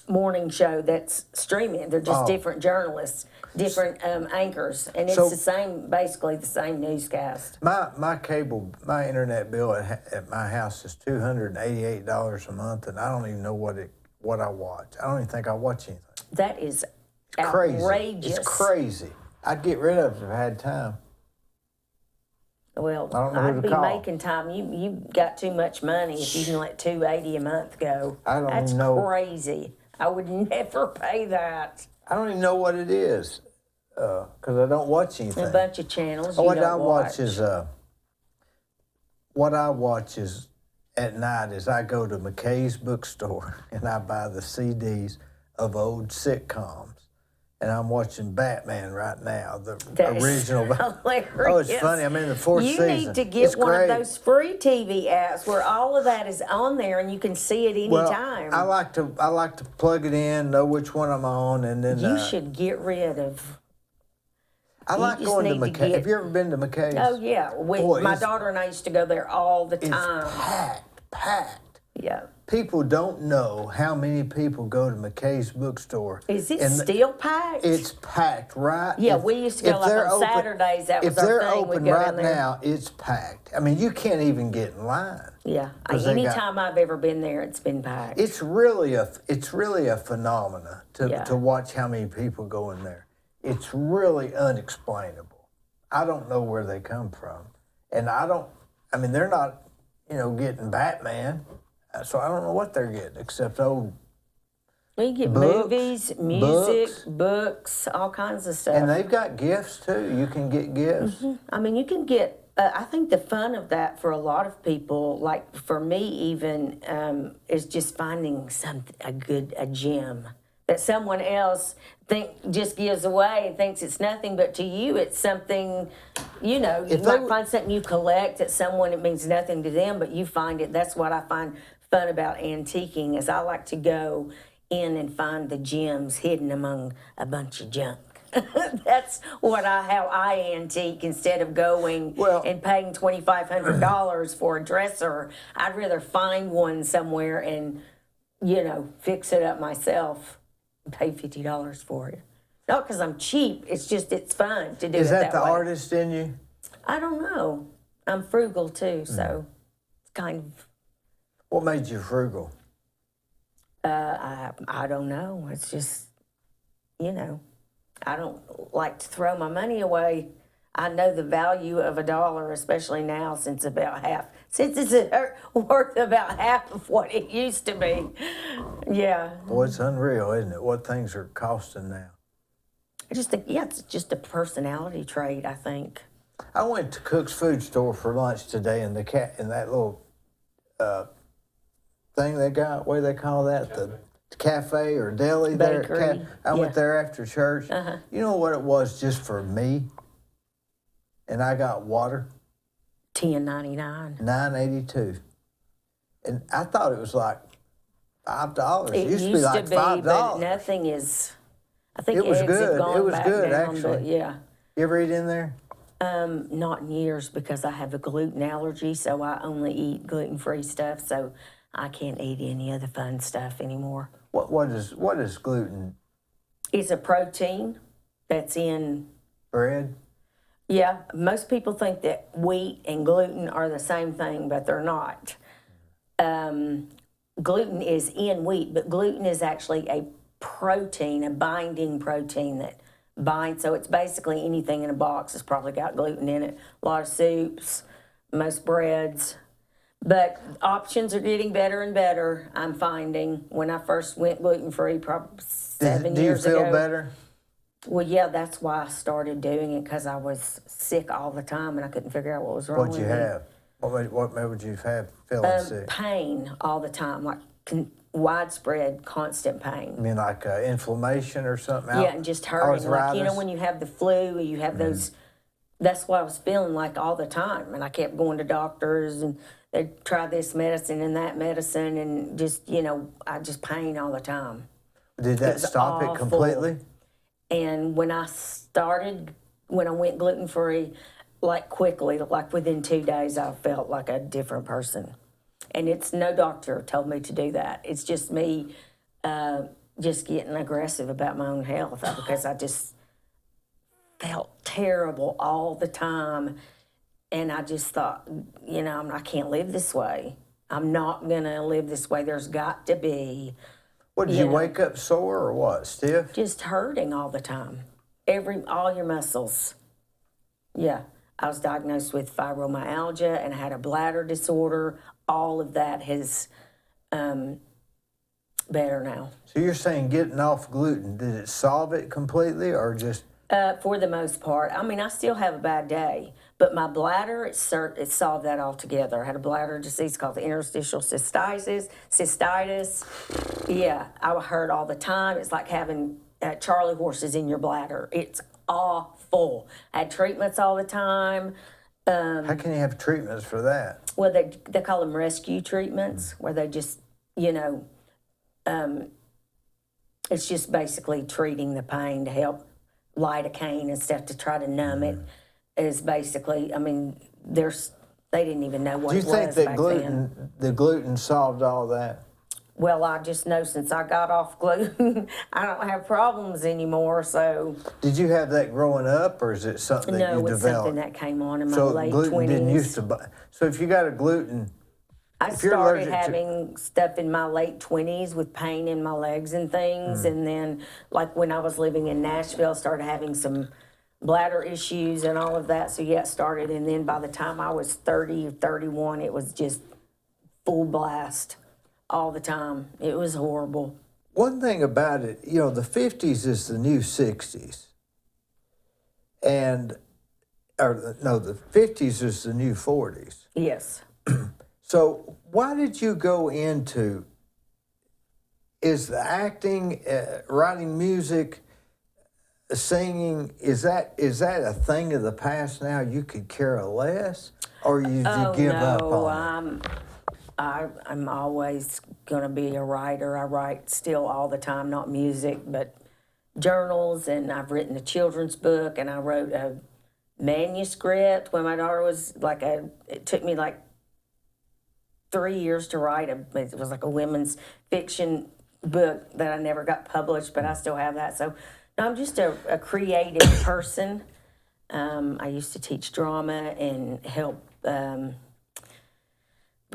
morning show that's streaming. They're just different journalists, different anchors, and it's So- the same, basically the same newscast. My internet bill at my house is $288 a month, and I don't even know what I watch. I don't even think I watch anything. That is Crazy. outrageous. It's crazy. I'd get rid of it if I had time. Well, I don't know who I'd to be call. making time. You got too much money if you can let $280 a month go. I don't That's even know. crazy. I would never pay that. I don't even know what it is because I don't watch anything. A bunch of channels. What you don't I watch is at night is I go to McKay's bookstore and I buy the CDs of old sitcoms. And I'm watching Batman right now, the That is original. hilarious. Oh, it's funny. I'm in the fourth You season. need to get It's one great. of those free TV apps where all of that is on there and you can see it anytime. I like to plug it in, know which one I'm on, and then You should get rid of. I like just going to need to McKay. get- Have you ever been to McKay's? Oh yeah, Boy, my it's- daughter and I used to go there all the It's time. packed. Yeah, people don't know how many people go to McKay's bookstore. Is it and still packed? It's packed, right? Yeah, we used to go like they're on Saturdays. That if was our they're thing. We'd open go right down there. now, it's packed. I mean, you can't even get in line. Yeah, 'Cause they got- anytime I've ever been there, it's been packed. It's really a phenomena Yeah. to watch how many people go in there. It's really unexplainable. I don't know where they come from, and I mean, they're not, getting Batman, so I don't know what they're getting except old. You get Books, movies, music, books, all kinds of stuff. And they've got gifts too. You can get gifts. I mean, you can get. I think the fun of that for a lot of people, like for me even, is just finding a gem that someone else just gives away and thinks it's nothing, but to you it's something. You might find something you collect that someone it means nothing to them, but you find it. That's what I find fun about antiquing is I like to go in and find the gems hidden among a bunch of junk. That's how I antique instead of going and paying $2,500 for a dresser. I'd rather find one somewhere and, fix it up myself and pay $50 for it. Not because I'm cheap, it's just it's fun to do Is it that the way. artist in you? I don't know. I'm frugal too, so it's kind of, What made you frugal? I don't know. It's just, I don't like to throw my money away. I know the value of $1, especially now since it's worth about half of what it used to be. Yeah. Boy, it's unreal, isn't it? What things are costing now. I just think, it's just a personality trait, I think. I went to Cook's Food Store for lunch today, and the cat in that little thing they got, what do they call that? The cafe or deli there. Bakery. I went there after church. Uh-huh. You know what it was just for me? And I got water, $10.99. $9.82, and I thought it was like $5. It used to be like $5. but nothing is. I think It was eggs good. have gone It was back good, down, actually. but yeah. You ever eat in there? Not in years because I have a gluten allergy, so I only eat gluten-free stuff, so I can't eat any of the fun stuff anymore. What is gluten? It's a protein that's in, Bread? yeah, most people think that wheat and gluten are the same thing, but they're not. Gluten is in wheat, but gluten is actually a protein, a binding protein that binds. So it's basically anything in a box has probably got gluten in it. A lot of soups, most breads. But options are getting better and better, I'm finding. When I first went gluten-free, probably 7 years ago. Do you feel better? Well, yeah, that's why I started doing it, because I was sick all the time and I couldn't figure out what was wrong What'd with you me. have? What made you have feeling sick? Pain all the time, like widespread, constant pain. I mean, like inflammation or something? Yeah, and just hurting. Like, Arthritis? when you have the flu, you have those, that's what I was feeling like all the time. And I kept going to doctors and they'd try this medicine and that medicine and just, I just pain all the time. Did that stop it awful. completely? And when I went gluten-free, like quickly, like within 2 days, I felt like a different person. And it's no doctor told me to do that. It's just me just getting aggressive about my own health because I just felt terrible all the time. And I just thought, I can't live this way. I'm not going to live this way. There's got to be. What, did you wake up sore or what, stiff? Just hurting all the time. All your muscles. Yeah. I was diagnosed with fibromyalgia and I had a bladder disorder. All of that is better now. So you're saying getting off gluten, did it solve it completely or just? For the most part. I mean, I still have a bad day, but my bladder, it solved that altogether. I had a bladder disease called the interstitial cystitis. Yeah, I hurt all the time. It's like having Charlie horses in your bladder. It's awful. I had treatments all the time. How can you have treatments for that? Well, they call them rescue treatments, where they just, it's just basically treating the pain to help lidocaine and stuff to try to numb it. Is basically, I mean, they didn't even know what it was Do you think that back then. the gluten solved all that? Well, I just know since I got off gluten, I don't have problems anymore. So Did you have that growing up, or is it something that no, you it's something developed? that came on in my So late gluten didn't used 20s. to. So if you got a gluten, I if you're started allergic to, having stuff in my late 20s with pain in my legs and things. And then, like when I was living in Nashville, I started having some bladder issues and all of that. So, yeah, it started. And then by the time I was 30 or 31, it was just full blast all the time. It was horrible. one thing about it, the 50s is the new 60s, and or no, the 50s is the new 40s. Yes. So why did you go into? Is the acting, writing music, singing, is that a thing of the past now? You could care less, or did you give up on it? I'm always going to be a writer. I write still all the time, not music, but journals, and I've written a children's book, and I wrote a manuscript when my daughter was it took me like 3 years to write it was like a women's fiction book that I never got published, but I still have that. So no, I'm just a creative person. I used to teach drama and help.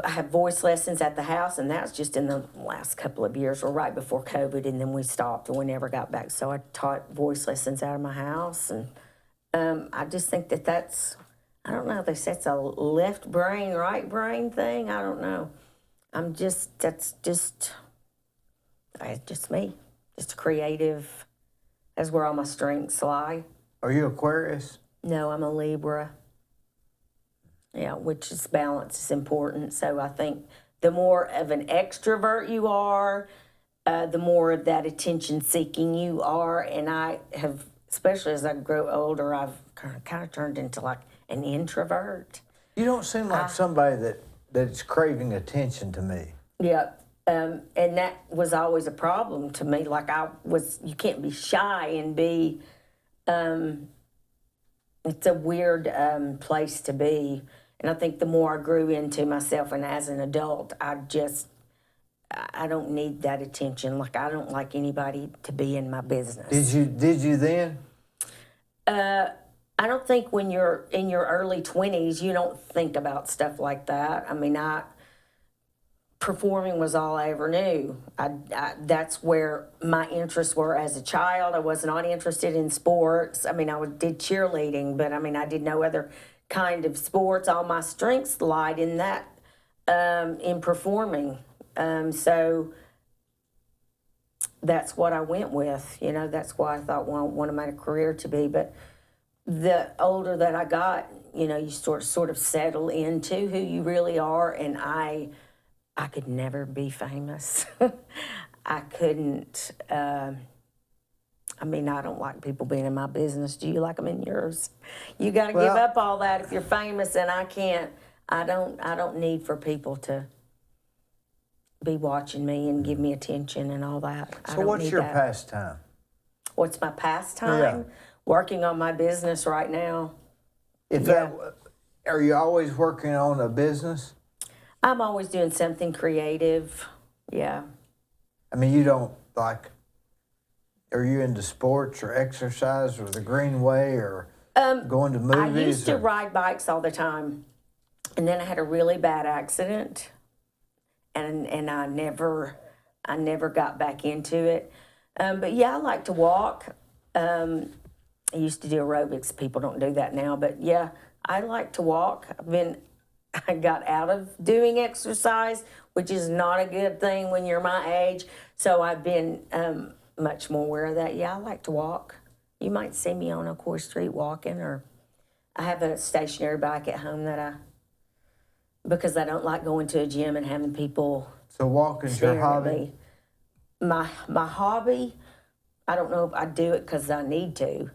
I have voice lessons at the house, and that's just in the last couple of years, or right before COVID, and then we stopped and we never got back. So I taught voice lessons out of my house, and I just think that's, I don't know, they say it's a left brain, right brain thing. I don't know. That's just me, just creative. That's where all my strengths lie. Are you Aquarius? No, I'm a Libra. Yeah, which is balance is important. So I think the more of an extrovert you are, the more of that attention seeking you are. And I have, especially as I grow older, I've kind of turned into like an introvert. You don't seem like somebody that's craving attention to me. Yeah. And that was always a problem to me. Like you can't be shy and be, it's a weird place to be. And I think the more I grew into myself and as an adult, I don't need that attention. Like, I don't like anybody to be in my business. Did you then? I don't think when you're in your early 20s, you don't think about stuff like that. I mean, performing was all I ever knew. That's where my interests were as a child. I was not interested in sports. I mean, did cheerleading, but I mean, I did no other kind of sports. All my strengths lied in that, in performing. So that's what I went with. That's why I thought, well, I wanted my career to be. But the older that I got, you sort of settle into who you really are, and I could never be famous. I couldn't. I mean, I don't like people being in my business. Do you like them in yours? You got to give up all that if you're famous, and I can't. I don't need for people to be watching me and give me attention and all that. So what's your pastime? What's my pastime? Yeah. Working on my business right now. Are you always working on a business? I'm always doing something creative. Yeah. I mean, you don't like. Are you into sports or exercise or the green way or going to movies? I used to ride bikes all the time, and then I had a really bad accident, and I never got back into it. But yeah, I like to walk. I used to do aerobics. People don't do that now, but yeah, I like to walk. I got out of doing exercise, which is not a good thing when you're my age. So I've been much more aware of that. Yeah, I like to walk. You might see me on Ocoee Street walking, or I have a stationary bike at home because I don't like going to a gym and having people. So walking's your hobby? At me. My hobby, I don't know if I do it because I need to.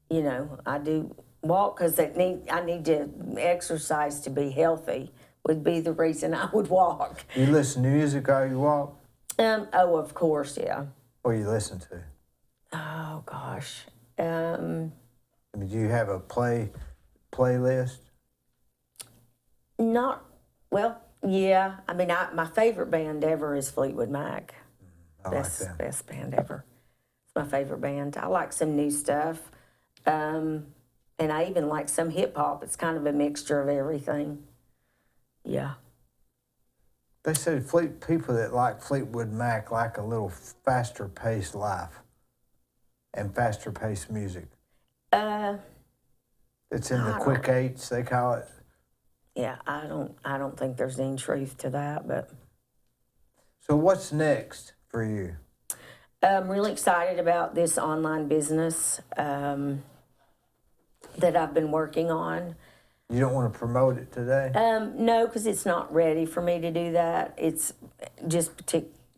I do walk because I need to exercise to be healthy. Would be the reason I would walk. You listen to music while you walk? Of course, yeah. What do you listen to? Oh gosh. I mean, do you have a playlist? Not Yeah, I mean, my favorite band ever is Fleetwood Mac. I like that. Best band ever. It's my favorite band. I like some new stuff, and I even like some hip hop. It's kind of a mixture of everything. Yeah. They say people that like Fleetwood Mac like a little faster paced life and faster paced music. It's in the quick eights, they call it. Yeah, I don't think there's any truth to that, but So what's next for you? I'm really excited about this online business that I've been working on. You don't want to promote it today? No, because it's not ready for me to do that. It's just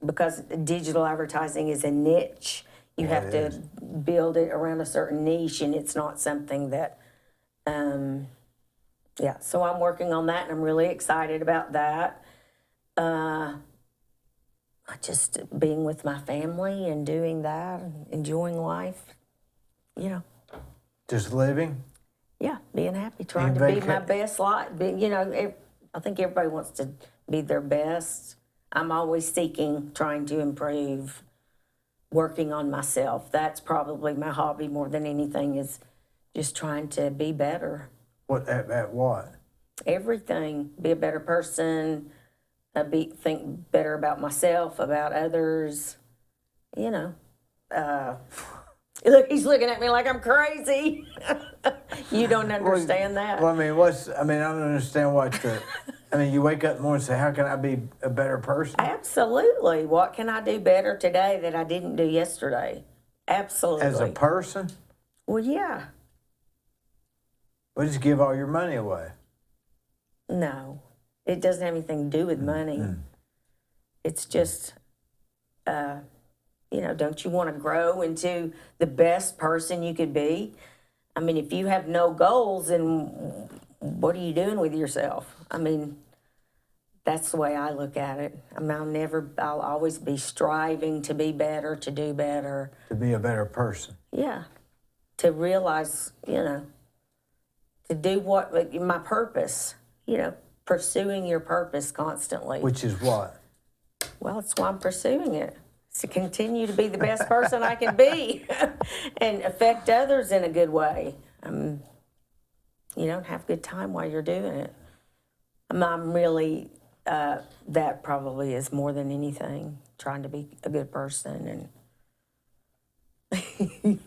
because digital advertising is a niche. You Yeah, have it to is. build it around a certain niche, and it's not something that, yeah. So I'm working on that, and I'm really excited about that. Just being with my family and doing that, and enjoying life. You know. Just living? Yeah, being happy, trying And to be my best life. I think everybody wants to be their best. I'm always seeking, trying to improve, working on myself. That's probably my hobby more than anything, is just trying to be better. What at what? Everything, be a better person, think better about myself, about others. You know, look, he's looking at me like I'm crazy. You don't understand that. Well, I mean, I don't understand you wake up in the morning and say, how can I be a better person? Absolutely. What can I do better today that I didn't do yesterday? Absolutely. As a person? Well, yeah. Well, just give all your money away. No, it doesn't have anything to do with money. It's just, don't you want to grow into the best person you could be? I mean, if you have no goals, then what are you doing with yourself? I mean, that's the way I look at it. I mean, I'll always be striving to be better, to do better. To be a better person. Yeah. To realize, to do my purpose, pursuing your purpose constantly. Which is what? Well, that's why I'm pursuing it. It's to continue to be the best person I can be and affect others in a good way. Have a good time while you're doing it. I'm really, that probably is more than anything, trying to be a good person. And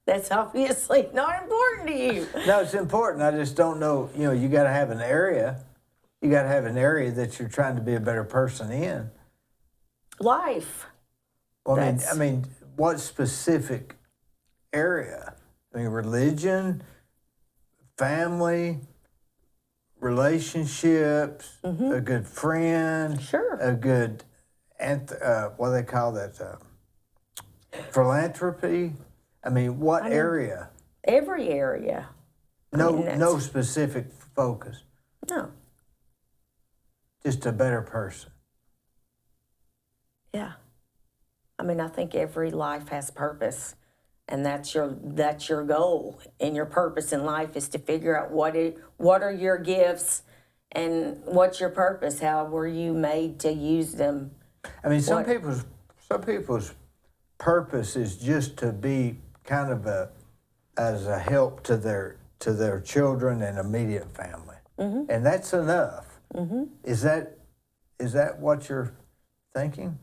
that's obviously not important to you. No, it's important. I just don't know. You got to have an area. You got to have an area that you're trying to be a better person in. Life. Well, I mean, what specific area? I mean, religion, family, relationships, a good friend, Sure. a good, what do they call that? Philanthropy. I mean, what area? Every area. No specific focus. No. Just a better person. Yeah. I mean, I think every life has purpose, and that's your goal. And your purpose in life is to figure out what are your gifts and what's your purpose. How were you made to use them? I mean, some people's purpose is just to be kind of as a help to their children and immediate family, and that's enough. Is that what you're thinking?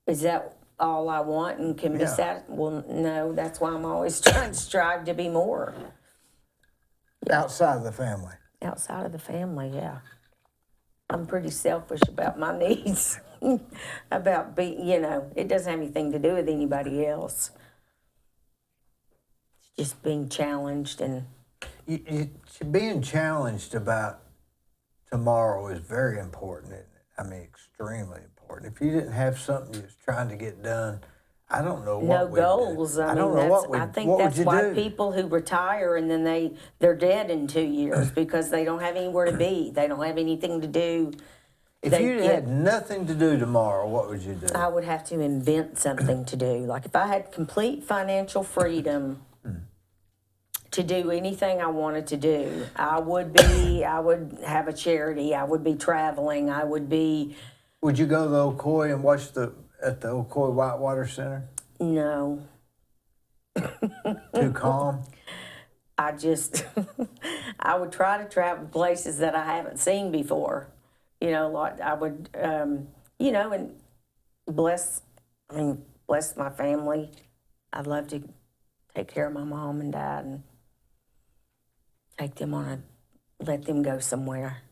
Is that all I want and can be satisfied? Well, no, that's why I'm always trying to strive to be more. Outside of the family. Outside of the family, yeah. I'm pretty selfish about my needs. About it doesn't have anything to do with anybody else. It's just being challenged and... Being challenged about tomorrow is very important, isn't it? I mean, extremely important. If you didn't have something you was trying to get done, I don't know what we'd goals. do. I don't mean, know what I think what that's would you why do? people who retire and then they're dead in 2 years because they don't have anywhere to be. They don't have anything to do. If you had nothing to do tomorrow, what would you do? I would have to invent something to do. Like if I had complete financial freedom to do anything I wanted to do. I would have a charity. I would be traveling. I would be. Would you go to the Ocoee and watch at the Ocoee Whitewater Center? No. Too calm? I just, I would try to travel places that I haven't seen before. You know, like I would, you know, and bless my family. I'd love to take care of my mom and dad and take them let them go somewhere.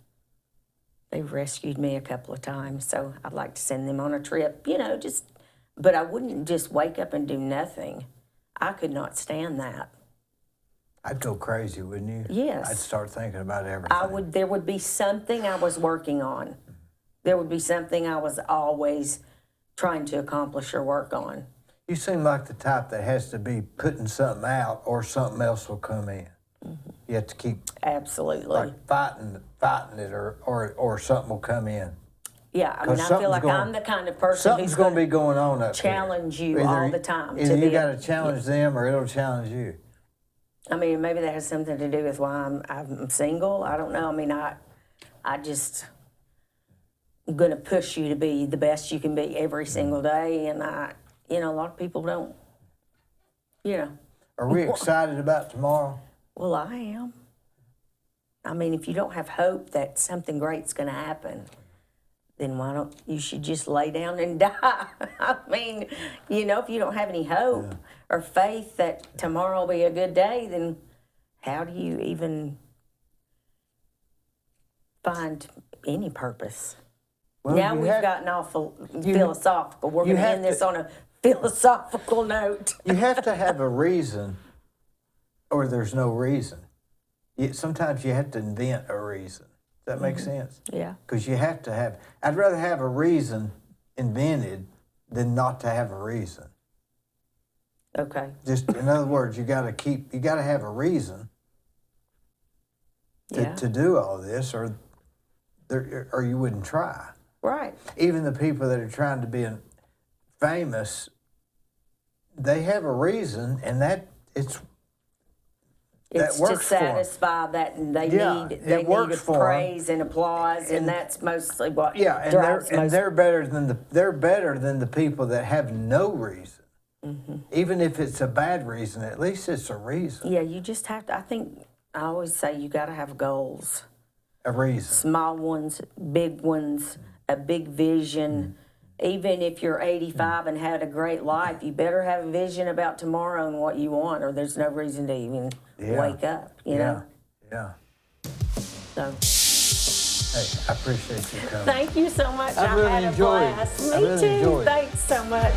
They've rescued me a couple of times, so I'd like to send them on a trip, you know, but I wouldn't just wake up and do nothing. I could not stand that. I'd go crazy, wouldn't you? Yes. I'd start thinking about everything. There would be something I was working on. There would be something I was always trying to accomplish or work on. You seem like the type that has to be putting something out or something else will come in. Mm-hmm. You have to keep absolutely like fighting it or something will come in. Yeah, I mean, I feel like I'm the kind of person who's going to be going on up challenge here. you all the time. Either you got to challenge them or it'll challenge you. I mean, maybe that has something to do with why I'm single. I don't know. I mean, I'm going to push you to be the best you can be every single day, and a lot of people don't. Are we excited about tomorrow? Well, I am. I mean, if you don't have hope that something great's going to happen, then you should just lay down and die. I mean, if you don't have any hope or faith that tomorrow will be a good day, then how do you even find any purpose? Well, now we've gotten awful philosophical. We're going to end this on a philosophical note. You have to have a reason or there's no reason. Sometimes you have to invent a reason. Does that make sense? Yeah. Because you have to have, I'd rather have a reason invented than not to have a reason. Okay. Just, in other words, you got to have a reason to do all this or you wouldn't try. Right. Even the people that are trying to be famous, they have a reason, and that works to satisfy that, and they need praise and applause, and that's mostly what drives most. And they're better than the people that have no reason. Mm-hmm. Even if it's a bad reason, at least it's a reason. Yeah, you just have to. I always say you got to have goals. A reason. Small ones, big ones, a big vision. Even if you're 85 and had a great life, you better have a vision about tomorrow and what you want, or there's no reason to even wake up, you know? Yeah. So. Hey, I appreciate you coming. Thank you so much. I really had a enjoyed blast. it. Me too. Thanks so much.